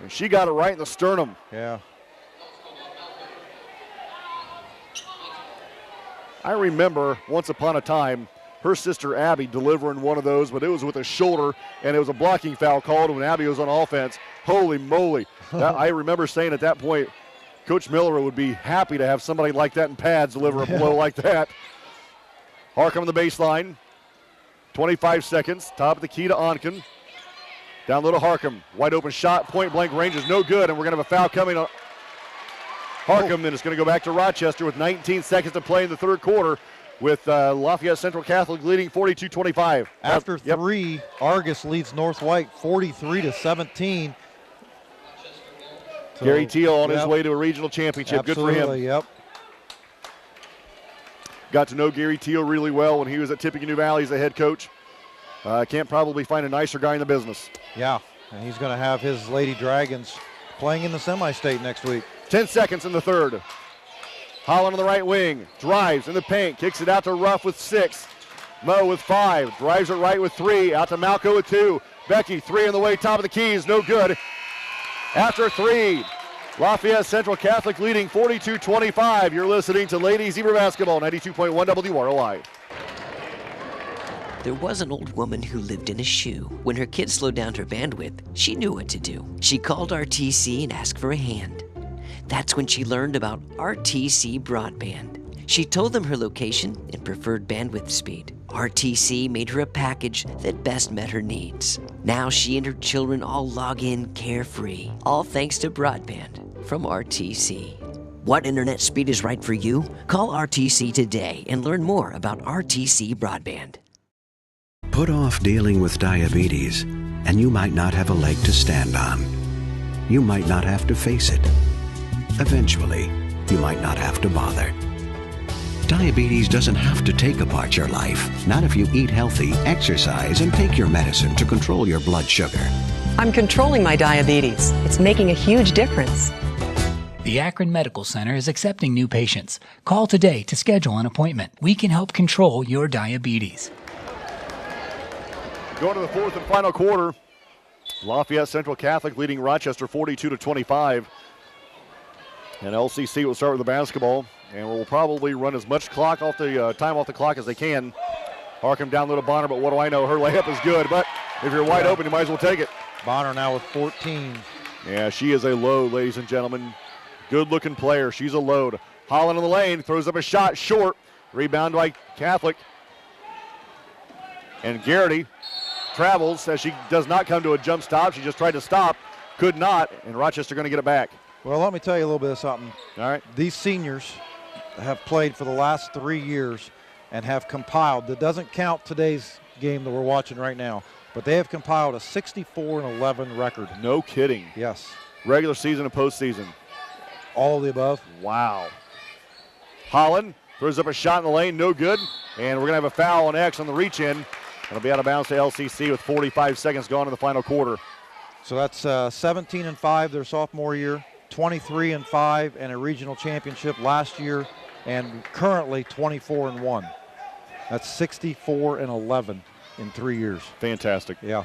and she got it right in the sternum. Yeah. I remember once upon a time her sister Abby delivering one of those, but it was with a shoulder, and it was a blocking foul called when Abby was on offense. Holy moly. I remember saying at that point, Coach Miller would be happy to have somebody like that in pads deliver a blow like that. Harcum on the baseline. 25 seconds. Top of the key to Onken. Down low to Harcum. Wide open shot. Point blank range is no good, and we're going to have a foul coming on Harcum. Then it's going to go back to Rochester with 19 seconds to play in the third quarter, with Lafayette Central Catholic leading 42-25. After three, Argus leads North White 43-17. So, Gary Teal on his way to a regional championship. Absolutely, good for him. Yep. Got to know Gary Teal really well when he was at Tippecanoe Valley as the head coach. Can't probably find a nicer guy in the business. Yeah, and he's going to have his Lady Dragons playing in the semi-state next week. 10 seconds in the third. Holland on the right wing, drives in the paint, kicks it out to Ruff with 6. Mo with 5, drives it right with 3, out to Malco with 2. Becky, 3 on the way, top of the keys, no good. After 3, Lafayette Central Catholic leading 42-25. You're listening to Lady Zebra Basketball, 92.1 WROI. There was an old woman who lived in a shoe. When her kids slowed down her bandwidth, she knew what to do. She called RTC and asked for a hand. That's when she learned about RTC Broadband. She told them her location and preferred bandwidth speed. RTC made her a package that best met her needs. Now she and her children all log in carefree, all thanks to broadband from RTC. What internet speed is right for you? Call RTC today and learn more about RTC Broadband. Put off dealing with diabetes, and you might not have a leg to stand on. You might not have to face it. Eventually, you might not have to bother. Diabetes doesn't have to take apart your life, not if you eat healthy, exercise, and take your medicine to control your blood sugar. I'm controlling my diabetes. It's making a huge difference. The Akron Medical Center is accepting new patients. Call today to schedule an appointment. We can help control your diabetes. Going to the fourth and final quarter. Lafayette Central Catholic leading Rochester 42-25. And LCC will start with the basketball, and will probably run as much clock off the time off the clock as they can. Harcum down low to Bonner, but what do I know? Her layup is good, but if you're wide open, you might as well take it. Bonner now with 14. Yeah, she is a load, ladies and gentlemen. Good-looking player. She's a load. Holland in the lane, throws up a shot short. Rebound by Catholic. And Garrity travels as she does not come to a jump stop. She just tried to stop, could not, and Rochester going to get it back. Well, let me tell you a little bit of something. All right. These seniors have played for the last 3 years and have compiled. That doesn't count today's game that we're watching right now, but they have compiled a 64-11 record. No kidding. Yes. Regular season and postseason. All of the above. Wow. Holland throws up a shot in the lane, no good, and we're going to have a foul on X on the reach-in. It'll be out of bounds to LCC with 45 seconds gone in the final quarter. So that's 17-5 their sophomore year. 23-5 and a regional championship last year, and currently 24-1. That's 64-11 in 3 years. Fantastic. Yeah.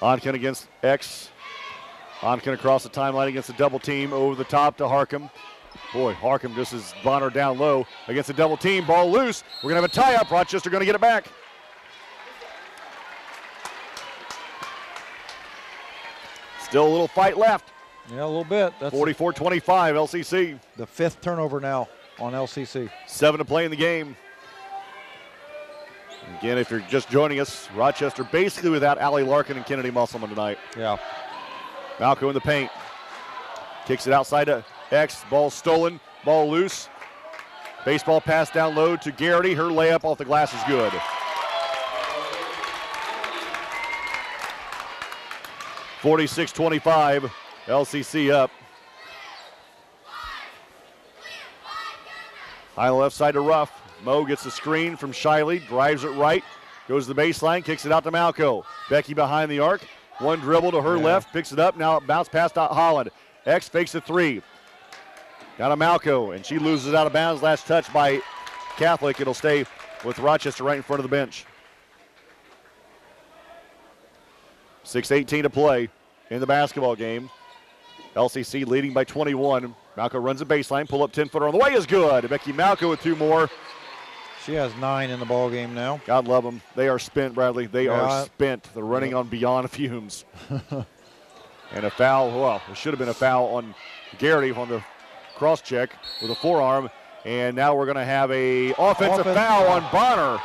Onken against X. Onken across the timeline against the double team over the top to Harcum. Boy, Harcum just is Bonner down low against the double team. Ball loose. We're going to have a tie-up. Rochester going to get it back. Still a little fight left. Yeah, a little bit. That's 44-25 LCC. The 5th turnover now on LCC. 7 to play in the game. Again, if you're just joining us, Rochester basically without Allie Larkin and Kennedy Musselman tonight. Yeah. Malco in the paint. Kicks it outside to X. Ball stolen. Ball loose. Baseball pass down low to Garrity. Her layup off the glass is good. (46-25). LCC up. High left side to Ruff. Mo gets the screen from Shiley, drives it right, goes to the baseline, kicks it out to Malco. Becky behind the arc. One dribble to her left, picks it up. Now it bounce past Holland. X fakes a 3. Down to Malco, and she loses it out of bounds. Last touch by Catholic. It'll stay with Rochester right in front of the bench. 6:18 to play in the basketball game. LCC leading by 21. Malco runs a baseline, pull up 10-footer on the way is good. Becky Malco with 2 more. She has 9 in the ball game now. God love them. They are spent, Bradley. They are spent. They're running on beyond fumes. And a foul, well, it should have been a foul on Garrity on the cross check with a forearm. And now we're going to have a offensive foul on Bonner.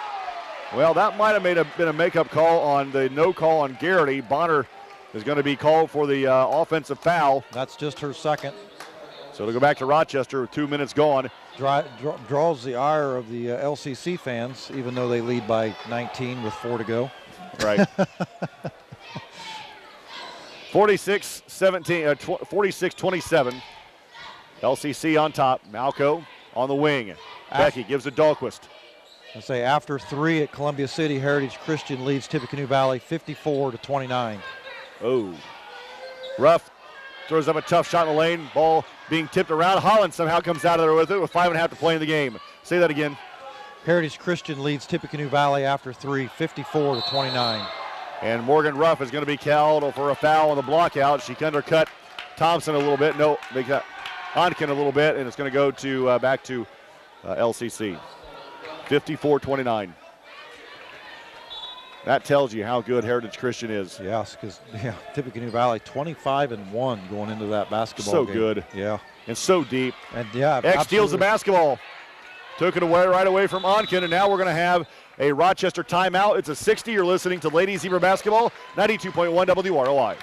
Well, that might have been a makeup call on the no call on Garrity. Bonner is going to be called for the offensive foul. That's just her second. So to go back to Rochester with 2 minutes gone. Draws the ire of the LCC fans, even though they lead by 19 with 4 to go. Right. 46-27. LCC on top. Malco on the wing. Becky gives it Dahlquist. I say after 3 at Columbia City, Heritage Christian leads Tippecanoe Valley 54-29. Oh. Ruff throws up a tough shot in the lane. Ball being tipped around. Holland somehow comes out of there with it with 5.5 to play in the game. Say that again. Heritage Christian leads Tippecanoe Valley after 3, 54-29. And Morgan Ruff is going to be called for a foul on the block out. She undercut Thompson a little bit. No, they got Onken a little bit, and it's going to go to back to LCC. 54-29. That tells you how good Heritage Christian is. Yes, because Tippecanoe Valley 25-1 going into that basketball so game. Good. Yeah. And so deep. And yeah, X steals the basketball. Took it away right away from Onken, and now we're going to have a Rochester timeout. It's a 60. You're listening to Lady Zebra Basketball, 92.1 WROI.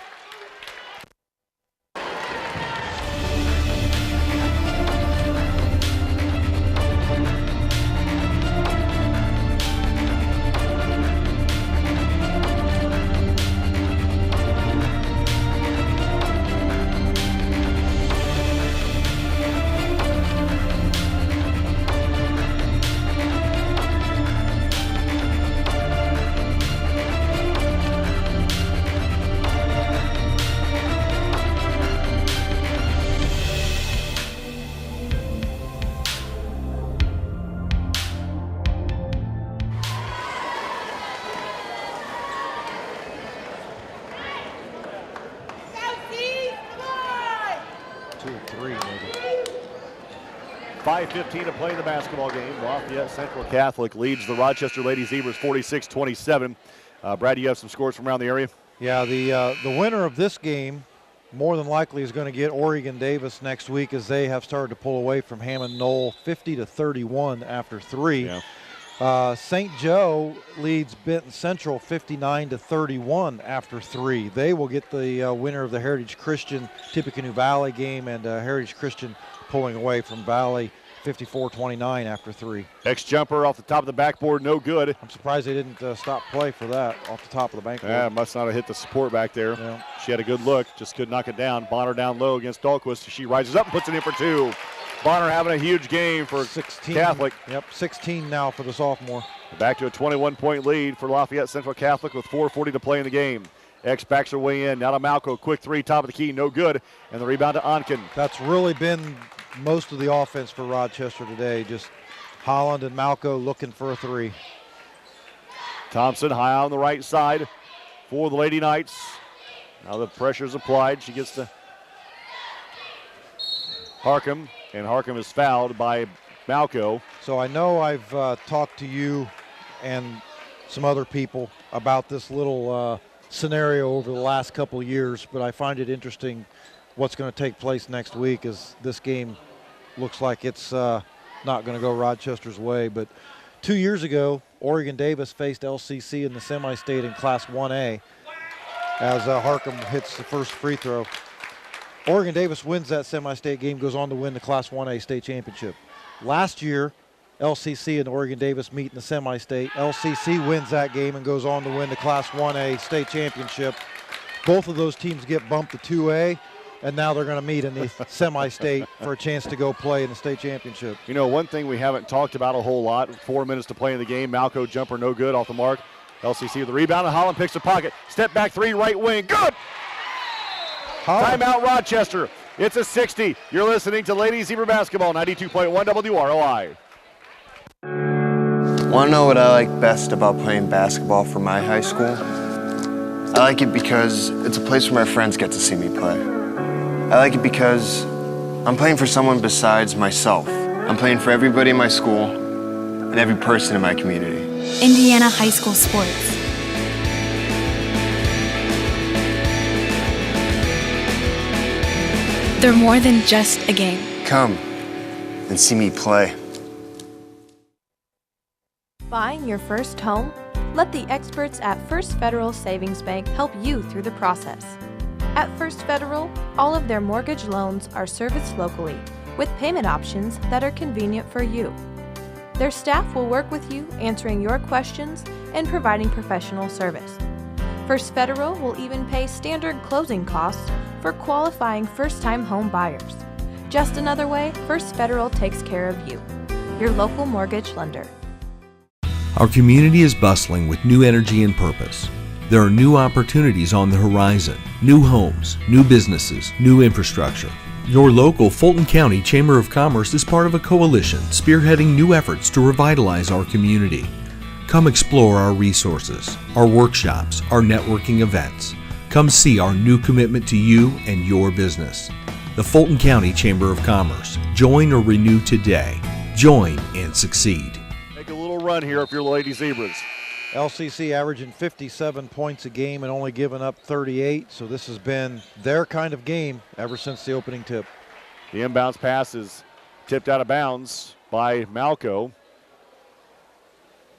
.15 to play in the basketball game. Lafayette Central Catholic leads the Rochester Lady Zebras 46-27. Brad, you have some scores from around the area? Yeah, the winner of this game more than likely is going to get Oregon Davis next week, as they have started to pull away from Hammond Knoll 50-31 after 3. Yeah. St. Joe leads Benton Central 59-31 after 3. They will get the winner of the Heritage Christian Tippecanoe Valley game, and Heritage Christian pulling away from Valley 54-29 after 3. Jumper off the top of the backboard, no good. I'm surprised they didn't stop play for that off the top of the backboard. Yeah, must not have hit the support back there. Yeah. She had a good look, just could knock it down. Bonner down low against Dahlquist. She rises up and puts it in for 2. Bonner having a huge game for 16, Catholic. Yep, 16 now for the sophomore. Back to a 21-point lead for Lafayette Central Catholic with 4:40 to play in the game. X backs her way in. Now to Malco. Quick 3, top of the key, no good. And the rebound to Onken. That's really been most of the offense for Rochester today. Just Holland and Malco looking for a 3. Thompson high on the right side for the Lady Knights. Now the pressure's applied. She gets to Harcum, and Harcum is fouled by Malco. So I know I've talked to you and some other people about this little scenario over the last couple of years, but I find it interesting what's going to take place next week, as this game looks like it's not going to go Rochester's way. But 2 years ago, Oregon Davis faced LCC in the semi-state in Class 1A as Harcum hits the first free throw. Oregon Davis wins that semi-state game, goes on to win the Class 1A state championship. Last year, LCC and Oregon Davis meet in the semi-state. LCC wins that game and goes on to win the Class 1A state championship. Both of those teams get bumped to 2A, and now they're going to meet in the semi-state for a chance to go play in the state championship. You know, one thing we haven't talked about a whole lot, 4 minutes to play in the game. Malco jumper no good, off the mark. LCC with the rebound, and Holland picks the pocket. Step back 3, right wing, good! Timeout Rochester. It's a 60. You're listening to Lady Zebra Basketball, 92.1 WROI. Want to know what I like best about playing basketball for my high school? I like it because it's a place where my friends get to see me play. I like it because I'm playing for someone besides myself. I'm playing for everybody in my school and every person in my community. Indiana High School Sports. They're more than just a game. Come and see me play. Buying your first home? Let the experts at First Federal Savings Bank help you through the process. At First Federal, all of their mortgage loans are serviced locally with payment options that are convenient for you. Their staff will work with you answering your questions and providing professional service. First Federal will even pay standard closing costs for qualifying first-time home buyers. Just another way First Federal takes care of you. Your local mortgage lender. Our community is bustling with new energy and purpose. There are new opportunities on the horizon, new homes, new businesses, new infrastructure. Your local Fulton County Chamber of Commerce is part of a coalition spearheading new efforts to revitalize our community. Come explore our resources, our workshops, our networking events. Come see our new commitment to you and your business. The Fulton County Chamber of Commerce. Join or renew today. Join and succeed. Make a little run here if you're the Lady Zebras. LCC averaging 57 points a game and only giving up 38, so this has been their kind of game ever since the opening tip. The inbounds pass is tipped out of bounds by Malco.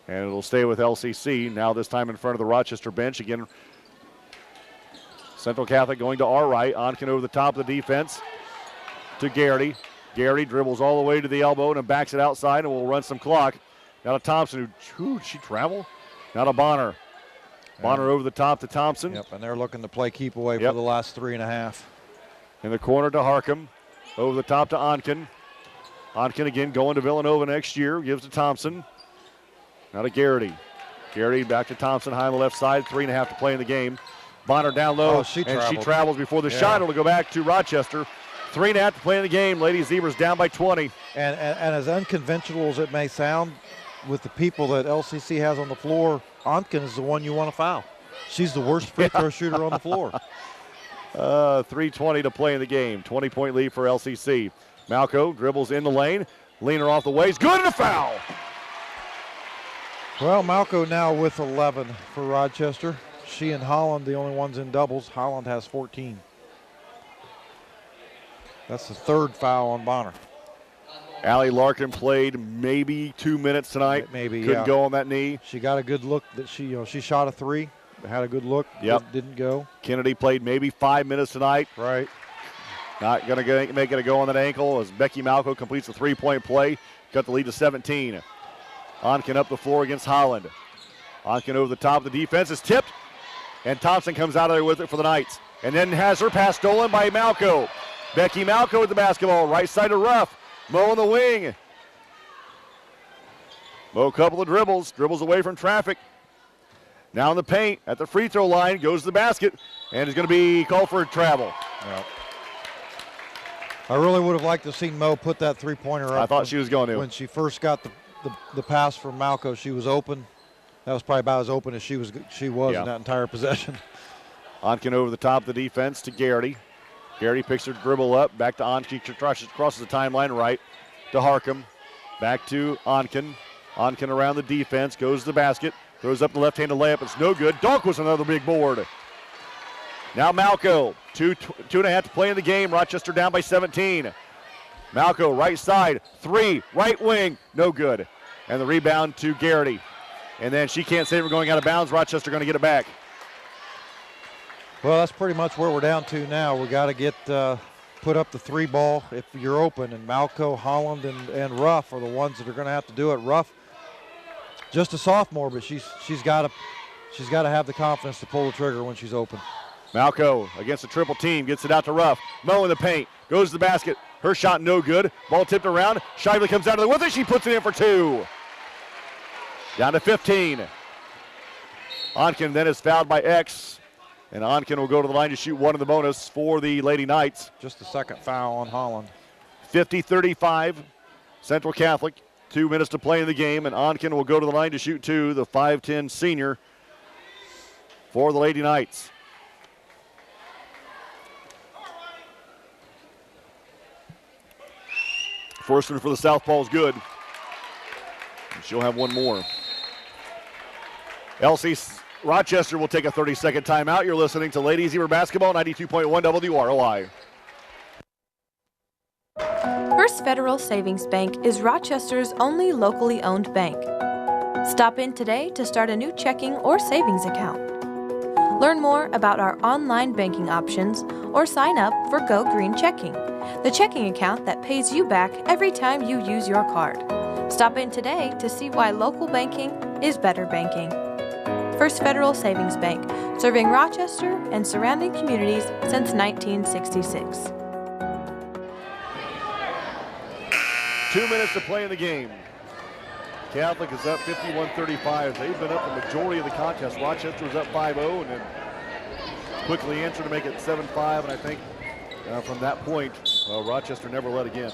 And it'll stay with LCC. Now this time in front of the Rochester bench. Again, Central Catholic going to our right. Onken over the top of the defense to Garrity. Garrity dribbles all the way to the elbow and backs it outside and will run some clock. Now to Thompson, who did she travel? Now to Bonner. Bonner over the top to Thompson. Yep, and they're looking to play keep away for the last 3.5. In the corner to Harcum. Over the top to Onken. Onken again going to Villanova next year. Gives to Thompson. Now to Garrity. Garrity back to Thompson, high on the left side. 3.5 to play in the game. Bonner down low, she travels before the shot. It'll go back to Rochester. 3.5 to play in the game. Lady Zebras down by 20. And as unconventional as it may sound, with the people that LCC has on the floor, Onken is the one you want to foul. She's the worst free throw shooter on the floor. 3:20 to play in the game. 20-point lead for LCC. Malco dribbles in the lane. Leaner off the waist. Good and a foul. Well, Malco now with 11 for Rochester. She and Holland the only ones in doubles. Holland has 14. That's the third foul on Bonner. Allie Larkin played maybe 2 minutes tonight. Maybe, couldn't go on that knee. She got a good look. That she shot a three. Had a good look. Yep. Didn't go. Kennedy played maybe 5 minutes tonight. Right. Not going to make it a go on that ankle as Becky Malco completes the three-point play. Cut the lead to 17. Onken up the floor against Holland. Onken over the top of the defense is tipped, and Thompson comes out of there with it for the Knights. And then has her pass stolen by Malco. Becky Malco with the basketball, right side of Ruff. Mo on the wing. Mo a couple of dribbles away from traffic. Now in the paint at the free throw line, goes to the basket, and is going to be called for a travel. Yep. I really would have liked to see Mo put that three-pointer up. I thought she was going to. When she first got the pass from Malco, she was open. That was probably about as open as she was in that entire possession. Onken over the top of the defense to Garrity. Garrity picks her dribble up, back to Onken, crosses the timeline right to Harcum. Back to Onken. Onken around the defense, goes to the basket, throws up the left-handed layup, it's no good. Donk was another big board. Now Malco, 2.5 to play in the game. Rochester down by 17. Malco, right side, three, right wing, no good. And the rebound to Garrity. And then she can't save her going out of bounds. Rochester going to get it back. Well, that's pretty much where we're down to now. We got to get put up the three ball if you're open. And Malco, Holland, and Ruff are the ones that are going to have to do it. Ruff, just a sophomore, but she's got to have the confidence to pull the trigger when she's open. Malco against a triple team, gets it out to Ruff. Mo in the paint, goes to the basket. Her shot no good. Ball tipped around. Shively comes out of the with it. She puts it in for two. Down to 15. Onken then is fouled by X. And Onken will go to the line to shoot one of the bonus for the Lady Knights. Just the second foul on Holland. 50-35, Central Catholic. 2 minutes to play in the game, and Onken will go to the line to shoot two, the 5'10 senior for the Lady Knights. First one for the Southpaw is good. And she'll have one more. LC Rochester will take a 30-second timeout. You're listening to Lady Zebra Basketball, 92.1 WROI. First Federal Savings Bank is Rochester's only locally owned bank. Stop in today to start a new checking or savings account. Learn more about our online banking options or sign up for Go Green Checking, the checking account that pays you back every time you use your card. Stop in today to see why local banking is better banking. First Federal Savings Bank, serving Rochester and surrounding communities since 1966. 2 minutes to play in the game. Catholic is up 51-35. They've been up the majority of the contest. Rochester was up 5-0 and then quickly answered to make it 7-5. And I think from that point, Rochester never led again.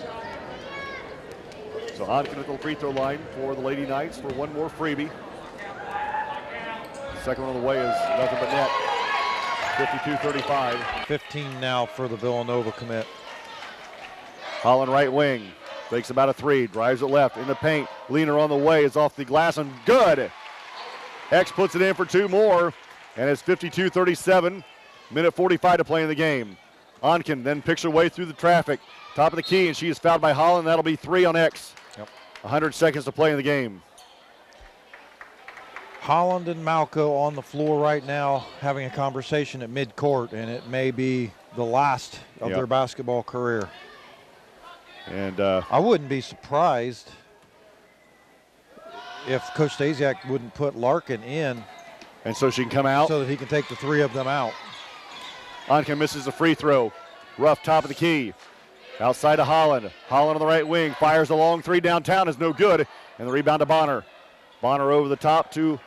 So Hodgkin at the free throw line for the Lady Knights for one more freebie. Second one on the way is nothing but net. 52-35. 15 now for the Villanova commit. Holland right wing. Takes about a three. Drives it left in the paint. Leaner on the way is off the glass and good. X puts it in for two more. And it's 52-37. Minute 45 to play in the game. Onken then picks her way through the traffic. Top of the key, and she is fouled by Holland. That'll be three on X. 100 seconds to play in the game. Holland and Malco on the floor right now having a conversation at midcourt, and it may be the last of their basketball career. And I wouldn't be surprised if Coach Stasiak wouldn't put Larkin in. And so she can come out? So that he can take the three of them out. Onken misses a free throw. Rough top of the key. Outside to Holland. Holland on the right wing. Fires a long three downtown. Is no good. And the rebound to Bonner. Bonner over the top to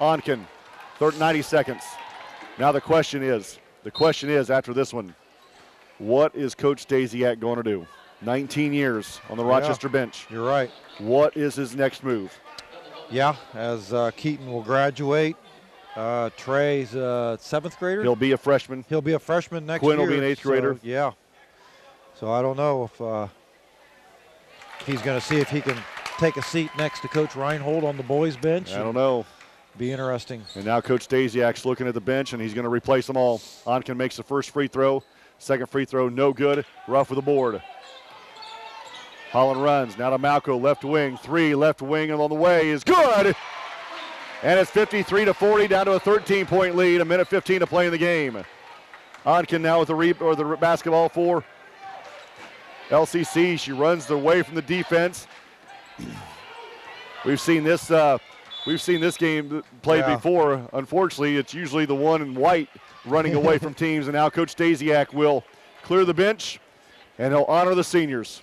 Onken. 90 seconds. Now the question is after this one, what is Coach Stasiak going to do? 19 years on the Rochester bench. You're right. What is his next move? Yeah, as Keaton will graduate. Trey's seventh grader. He'll be a freshman. He'll be a freshman next year. Quinn will be an eighth grader. Yeah. So I don't know if he's going to see if he can take a seat next to Coach Reinhold on the boys' bench. I don't know. Be interesting. And now Coach Stasiak's looking at the bench, and he's going to replace them all. Onken makes the first free throw. Second free throw, no good. Rough with the board. Holland runs. Now to Malco, left wing. Three, left wing, and on the way is good. And it's 53-40, down to a 13-point lead. A minute 15 to play in the game. Onken now with the basketball for LCC. She runs away from the defense. We've seen this game played before. Unfortunately, it's usually the one in white running away from teams, and now Coach Stasiak will clear the bench, and he'll honor the seniors.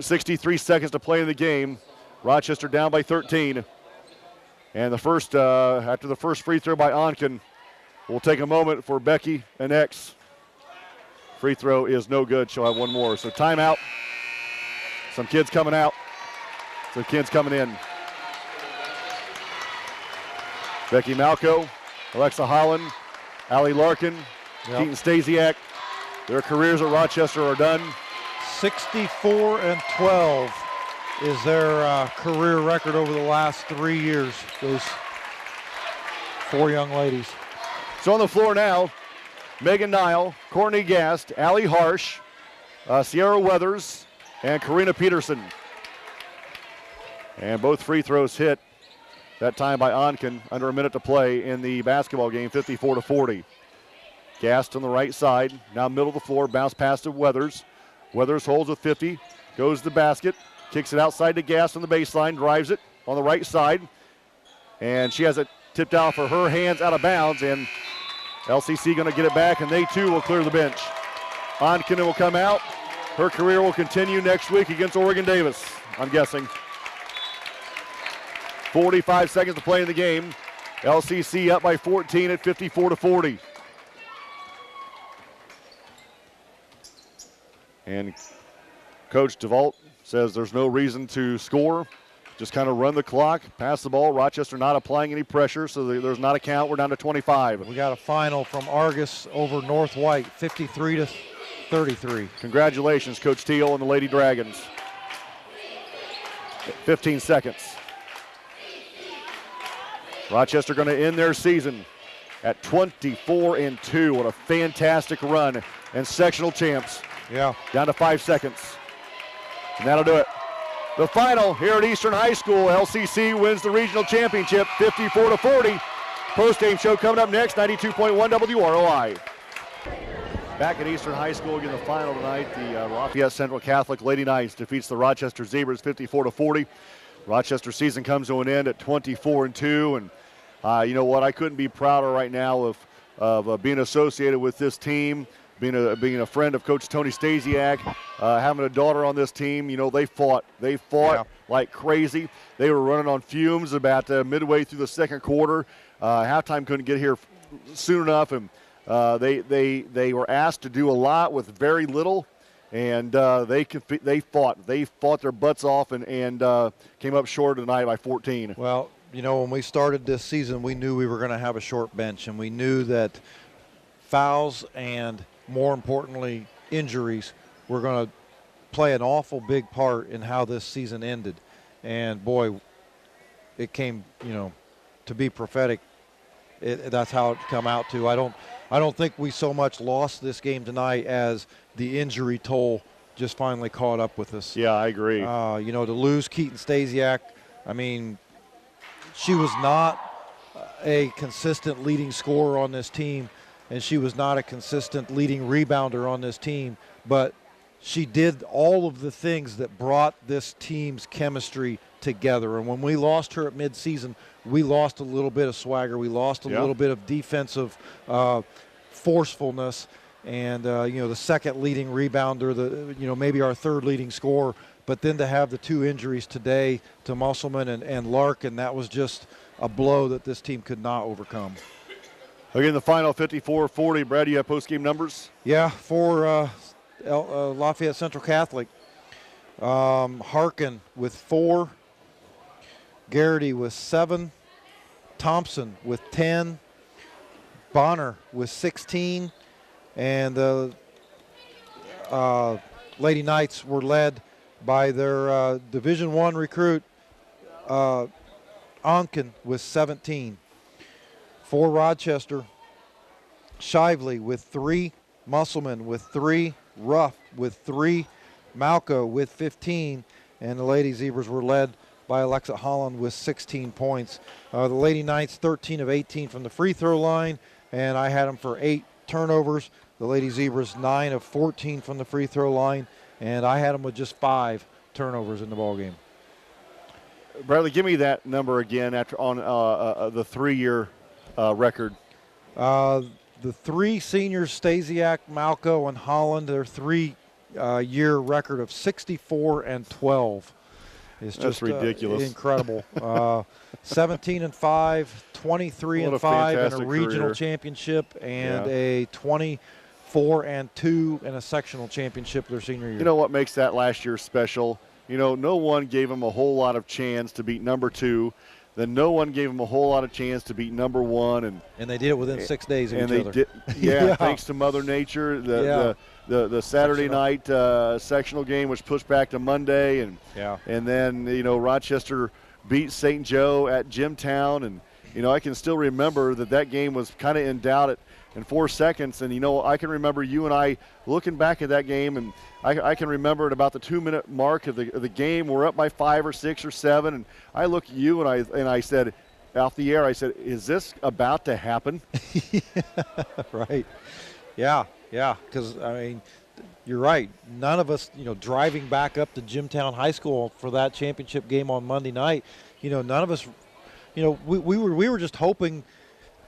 63 seconds to play in the game. Rochester down by 13. And the first, after the first free throw by Onken, we'll take a moment for Becky and X. Free throw is no good. She'll have one more. So timeout. Some kids coming out. Some kids coming in. Becky Malco, Alexa Holland, Allie Larkin, Keaton Stasiak. Their careers at Rochester are done. 64-12 is their career record over the last 3 years, those four young ladies. So on the floor now, Megan Nile, Courtney Gast, Allie Harsh, Sierra Weathers, and Karina Peterson. And both free throws hit, that time by Onken, under a minute to play in the basketball game, 54-40. Gast on the right side, now middle of the floor, bounce pass to Weathers. Weathers holds with 50, goes to the basket, kicks it outside to Gast on the baseline, drives it on the right side, and she has it tipped out for her hands out of bounds, and LCC going to get it back, and they too will clear the bench. Onken will come out. Her career will continue next week against Oregon Davis, I'm guessing. 45 seconds to play in the game. LCC up by 14 at 54-40. And Coach DeVault says there's no reason to score. Just kind of run the clock, pass the ball. Rochester not applying any pressure, so there's not a count. We're down to 25. We got a final from Argus over North White, 53-33. Congratulations, Coach Teal and the Lady Dragons. 15 seconds. Rochester going to end their season at 24-2. What a fantastic run, and sectional champs. Yeah. Down to 5 seconds. And that'll do it. The final here at Eastern High School, LCC wins the regional championship 54-40. Post-game show coming up next, 92.1 WROI. Back at Eastern High School, again, the final tonight, the Lafayette Central Catholic Lady Knights defeats the Rochester Zebras 54-40. Rochester season comes to an end at 24-2, and you know what? I couldn't be prouder right now of being associated with this team, being a friend of Coach Tony Stasiak, having a daughter on this team. You know, they fought like crazy. They were running on fumes about midway through the second quarter. Halftime couldn't get here soon enough, and they were asked to do a lot with very little, and they fought their butts off and came up short tonight by 14. Well, you know, when we started this season, we knew we were going to have a short bench, and we knew that fouls and, more importantly, injuries were going to play an awful big part in how this season ended. And boy, it came, you know, to be prophetic. That's how it come out to. I don't think we so much lost this game tonight as the injury toll just finally caught up with us. Yeah, I agree. You know, to lose Keaton Stasiak, I mean, she was not a consistent leading scorer on this team, and she was not a consistent leading rebounder on this team, but she did all of the things that brought this team's chemistry together. And when we lost her at midseason, we lost a little bit of swagger. We lost a little bit of defensive forcefulness, and you know, the second leading rebounder, maybe our third leading scorer. But then to have the two injuries today to Musselman and Larkin, that was just a blow that this team could not overcome. Again, the final 54-40. Brad, you have post-game numbers? Yeah, for Lafayette Central Catholic. Harkin with 4, Garrity with 7, Thompson with 10, Bonner with 16, and the Lady Knights were led by their Division I recruit, Onken, with 17. For Rochester, Shively with 3, Musselman with 3, Ruff with 3, Malco with 15, and the Lady Zebras were led by Alexa Holland with 16 points. The Lady Knights 13 of 18 from the free throw line, and I had them for 8 turnovers. The Lady Zebras 9 of 14 from the free throw line, and I had them with just 5 turnovers in the ballgame. Bradley, give me that number again after on the 3-year record. The 3 seniors, Stasiak, Malco, and Holland, their 3-year record of 64-12. It's just ridiculous. Incredible. 17-5, 23-5 in a regional career. Championship, and a 24-2 in a sectional championship their senior year. You know what makes that last year special? You know, no one gave them a whole lot of chance to beat number 2. Then no one gave them a whole lot of chance to beat number 1, and they did it within 6 days of each other. Did, thanks to Mother Nature. The Saturday night sectional game was pushed back to Monday, and then Rochester beat St. Joe at Jimtown, and I can still remember that game was kind of in doubt in 4 seconds, and I can remember you and I looking back at that game, and I can remember at about the 2-minute mark of the game, we're up by 5 or 6 or 7, and I looked at you and I said, off the air, I said, is this about to happen? Right. Yeah, because, I mean, you're right. None of us, driving back up to Jimtown High School for that championship game on Monday night, none of us, we were just hoping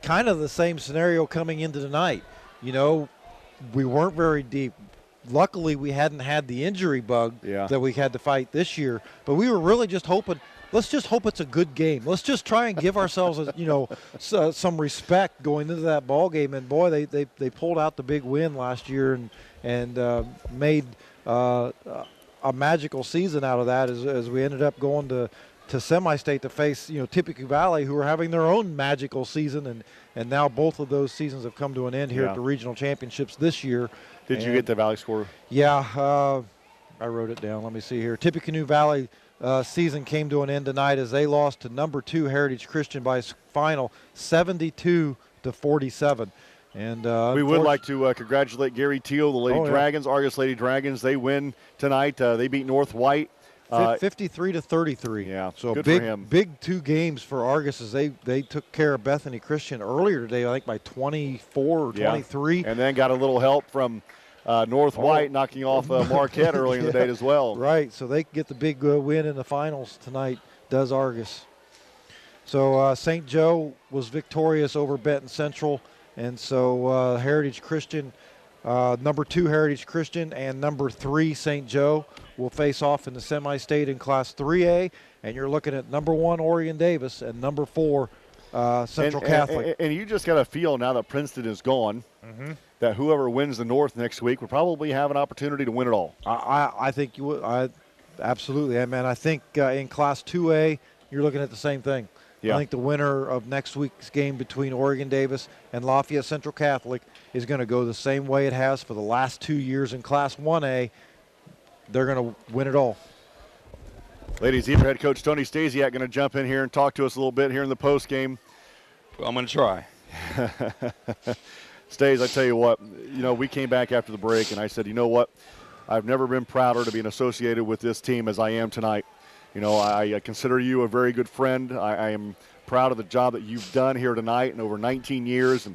kind of the same scenario coming into tonight. We weren't very deep. Luckily, we hadn't had the injury bug that we had to fight this year, but we were really just hoping, let's just hope it's a good game. Let's just try and give ourselves, some respect going into that ball game. And boy, they pulled out the big win last year and made a magical season out of that as we ended up going to semi-state to face Tippecanoe Valley, who are having their own magical season, and now both of those seasons have come to an end here at the regional championships this year. Did you get the Valley score? Yeah, I wrote it down. Let me see here. Tippecanoe Valley season came to an end tonight as they lost to number 2 Heritage Christian by final 72-47. And we would like to congratulate Gary Teal, the Lady Dragons, Argus Lady Dragons. They win tonight. They beat North White. 53-33. Yeah, so good for him. Big 2 games for Argus as they took care of Bethany Christian earlier today, I think by 24 or 23. And then got a little help from North White knocking off Marquette earlier in the day as well. Right, so they get the big win in the finals tonight, does Argus. So St. Joe was victorious over Benton Central, and so Heritage Christian, number 2 Heritage Christian and number 3 St. Joe will face off in the semi-state in Class 3A, and you're looking at number 1 Orion Davis and number 4 Central Catholic. And you just got to feel now that Princeton is gone that whoever wins the North next week will probably have an opportunity to win it all. I think you would. Absolutely. I think in Class 2A, you're looking at the same thing. Yeah. I think the winner of next week's game between Oregon Davis and Lafayette Central Catholic is going to go the same way it has for the last 2 years in Class 1A. They're going to win it all. Ladies, Zebra head coach Tony Stasiak going to jump in here and talk to us a little bit here in the post game. Well, I'm going to try. Stays, I tell you what, we came back after the break, and I said, you know what, I've never been prouder to be associated with this team as I am tonight. I consider you a very good friend. I am proud of the job that you've done here tonight in over 19 years,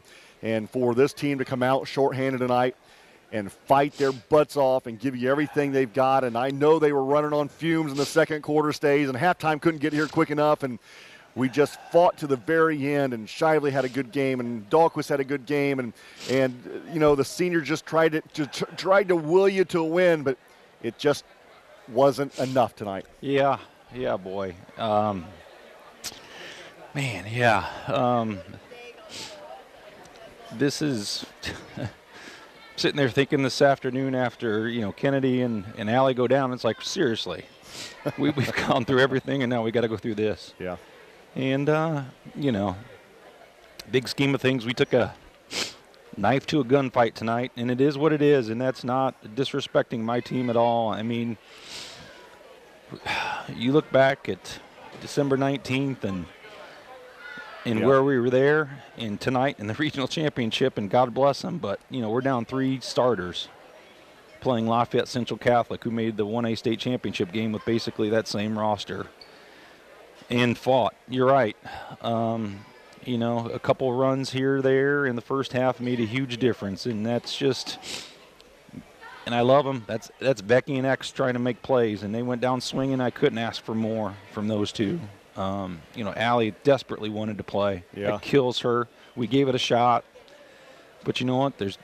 and for this team to come out shorthanded tonight and fight their butts off and give you everything they've got. And I know they were running on fumes in the second quarter, Stays, and halftime couldn't get here quick enough, and we just fought to the very end, and Shively had a good game, and Dahlquist had a good game, and the senior just tried to will you to a win, but it just wasn't enough tonight. Yeah, boy. This is sitting there thinking this afternoon after, Kennedy and Allie go down, it's like, seriously, we've gone through everything, and now we got to go through this. Yeah. And, big scheme of things, we took a knife to a gunfight tonight, and it is what it is, and that's not disrespecting my team at all. I mean, you look back at December 19th and where we were there, and tonight in the regional championship, and God bless them, but, we're down 3 starters playing Lafayette Central Catholic, who made the 1A state championship game with basically that same roster. And fought. You're right. A couple runs here or there in the first half made a huge difference, and that's just. And I love them. That's Becky and X trying to make plays, and they went down swinging. I couldn't ask for more from those two. Allie desperately wanted to play. Yeah. It kills her. We gave it a shot, but you know what? There's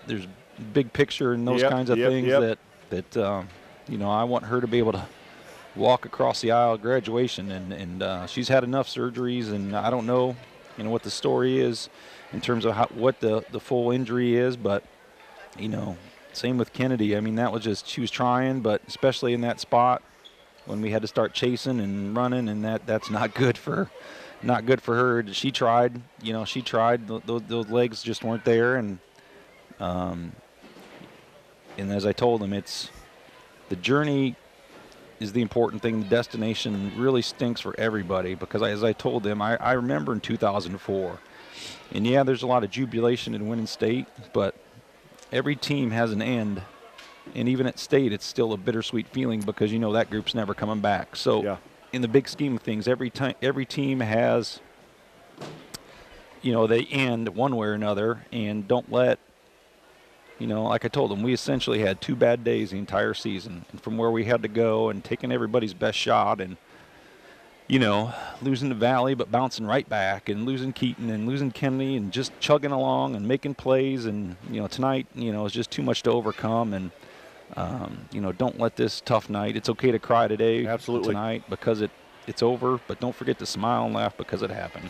big picture and those kinds of things that I want her to be able to walk across the aisle at graduation, and she's had enough surgeries, and I don't know what the story is in terms of what the full injury is, but same with Kennedy. I mean, that was just, she was trying, but especially in that spot when we had to start chasing and running, and that's not good for her. She tried, those legs just weren't there, and as I told them, it's the journey is the important thing. The destination really stinks for everybody, because as I told them, I remember in 2004, and there's a lot of jubilation in winning state, but every team has an end, and even at state, it's still a bittersweet feeling, because that group's never coming back. So in the big scheme of things, every team has, they end one way or another, and don't let, like I told them, we essentially had 2 bad days the entire season, and from where we had to go and taking everybody's best shot, and losing the Valley but bouncing right back, and losing Keaton and losing Kennedy, and just chugging along and making plays, and tonight it's just too much to overcome, and don't let this tough night. It's okay to cry today, absolutely, tonight, because it's over, but don't forget to smile and laugh, because it happened.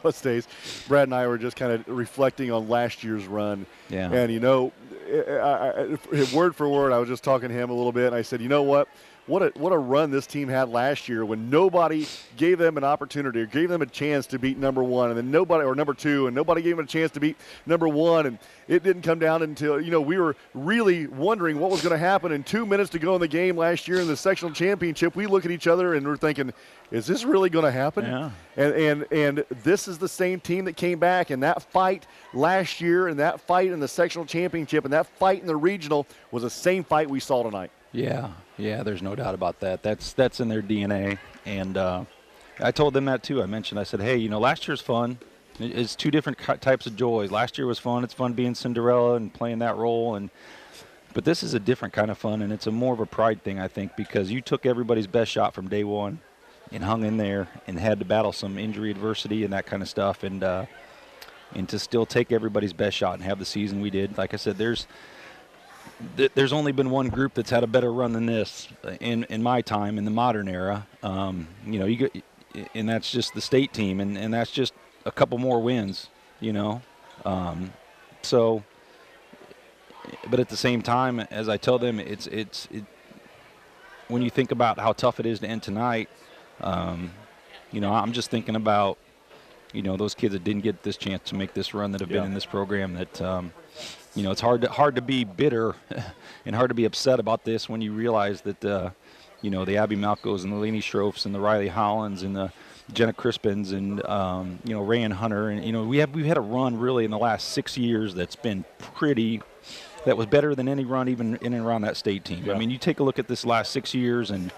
What Stays, Brad and I were just kind of reflecting on last year's run. Yeah. And, word for word, I was just talking to him a little bit, and I said, you know what? what a run this team had last year when nobody gave them an opportunity or gave them a chance to beat number one, and then nobody, or number two, and nobody gave them a chance to beat number one, and it didn't come down until, we were really wondering what was going to happen. And 2 minutes to go in the game last year in the sectional championship, we look at each other and we're thinking, is this really going to happen? Yeah. And this is the same team that came back, and that fight last year and that fight in the sectional championship and that fight in the regional was the same fight we saw tonight. Yeah, there's no doubt about that. That's in their DNA, and I told them that too. I said, hey, last year's fun. It's two different types of joys. Last year was fun. It's fun being Cinderella and playing that role, but this is a different kind of fun, and it's more of a pride thing, I think, because you took everybody's best shot from day one and hung in there and had to battle some injury adversity and that kind of stuff, and to still take everybody's best shot and have the season we did. Like I said, there's only been one group that's had a better run than this in my time in the modern era. And that's just the state team, and that's just a couple more wins, So, but at the same time, as I tell them, it's when you think about how tough it is to end tonight, I'm just thinking about, those kids that didn't get this chance to make this run that have been in this program. That it's hard to be bitter and hard to be upset about this when you realize that the Abby Malkos and the Lainey Schroffs and the Riley Hollands and the Jenna Crispins and Rayan Hunter, and we've had a run really in the last 6 years that was better than any run even in and around that state team. Yeah. I mean, you take a look at this last 6 years, and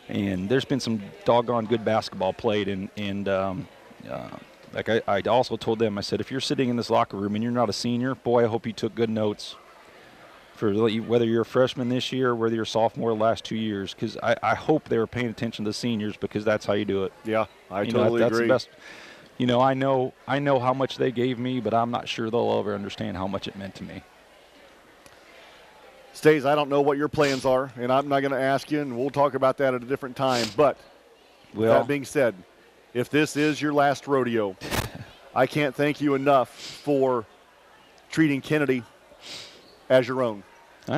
there's been some doggone good basketball played, like I also told them, I said, if you're sitting in this locker room and you're not a senior, boy, I hope you took good notes for whether you're a freshman this year or whether you're a sophomore the last 2 years, because I hope they were paying attention to the seniors, because that's how you do it. Yeah, I totally that's agree. The best. I know how much they gave me, but I'm not sure they'll ever understand how much it meant to me. Stays, I don't know what your plans are, and I'm not going to ask you, and we'll talk about that at a different time. But with that being said, if this is your last rodeo, I can't thank you enough for treating Kennedy as your own,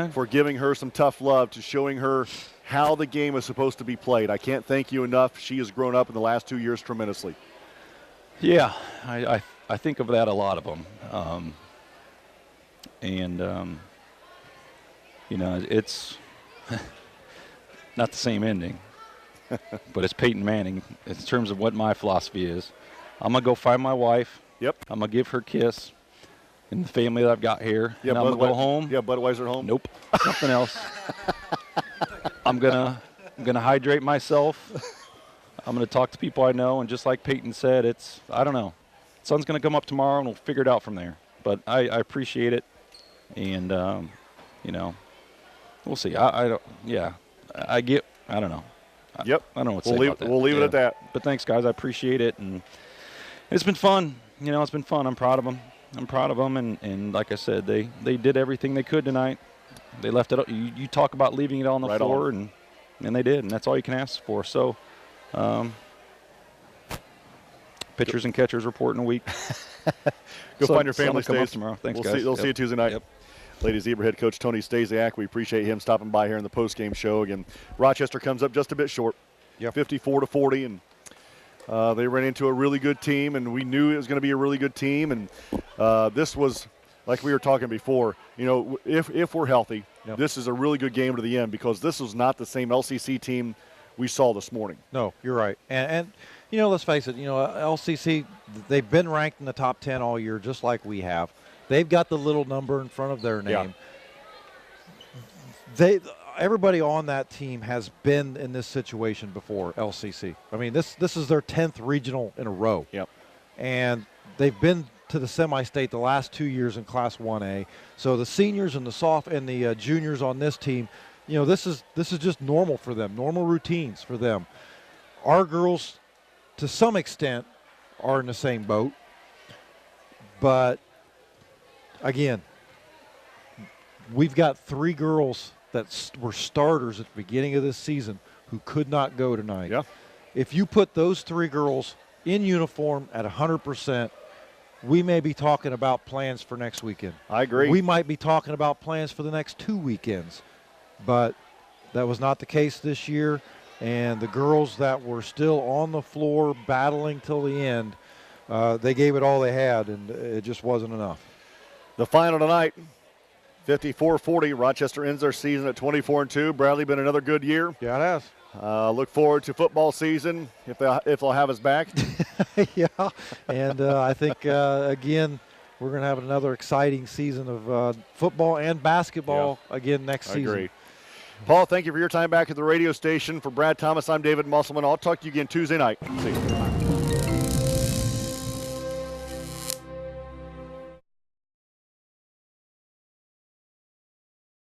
for giving her some tough love, to showing her how the game is supposed to be played. I can't thank you enough. She has grown up in the last 2 years tremendously. Yeah, I think of that a lot of them. It's not the same ending, but it's Peyton Manning in terms of what my philosophy is. I'm going to go find my wife. Yep. I'm going to give her a kiss and the family that I've got here. Yeah, and I'm going to go home. Yeah, Budweiser home? Nope, something else. I'm gonna hydrate myself. I'm going to talk to people I know, and just like Peyton said, I don't know. Sun's going to come up tomorrow, and we'll figure it out from there. But I appreciate it, and, we'll see. I don't know. I don't know what to say about that. We'll leave it at that. But thanks, guys. I appreciate it, and it's been fun. It's been fun. I'm proud of them. And like I said, they did everything they could tonight. They left it. You talk about leaving it on the floor, and they did, and that's all you can ask for. So, pitchers and catchers report in a week. Go find your family. Come up tomorrow. Thanks, guys. We'll see you Tuesday night. Yep. Ladies, Zebra head coach Tony Stasiak, we appreciate him stopping by here in the post-game show. Again, Rochester comes up just a bit short, 54-40, and they ran into a really good team, and we knew it was going to be a really good team. And this was, like we were talking before, if we're healthy, this is a really good game to the end, because this was not the same LCC team we saw this morning. No, you're right. And let's face it, LCC, they've been ranked in the top 10 all year, just like we have. They've got the little number in front of their name. Yeah. Everybody on that team has been in this situation before, LCC. I mean, this is their 10th regional in a row. Yep. And they've been to the semi-state the last 2 years in Class 1A. So the seniors and the juniors on this team, this is just normal for them, normal routines for them. Our girls, to some extent, are in the same boat. But again, we've got 3 girls that were starters at the beginning of this season who could not go tonight. Yeah. If you put those 3 girls in uniform at 100%, we may be talking about plans for next weekend. I agree. We might be talking about plans for the next 2 weekends. But That was not the case this year, and the girls that were still on the floor battling till the end, they gave it all they had, and it just wasn't enough. The final tonight, 54-40. Rochester ends their season at 24-2. Bradley, been another good year. Yeah, it has. Look forward to football season if they'll have us back. Yeah, and I think, again, we're going to have another exciting season of football and basketball again next season. I agree. Paul, thank you for your time back at the radio station. For Brad Thomas, I'm David Musselman. I'll talk to you again Tuesday night. See you.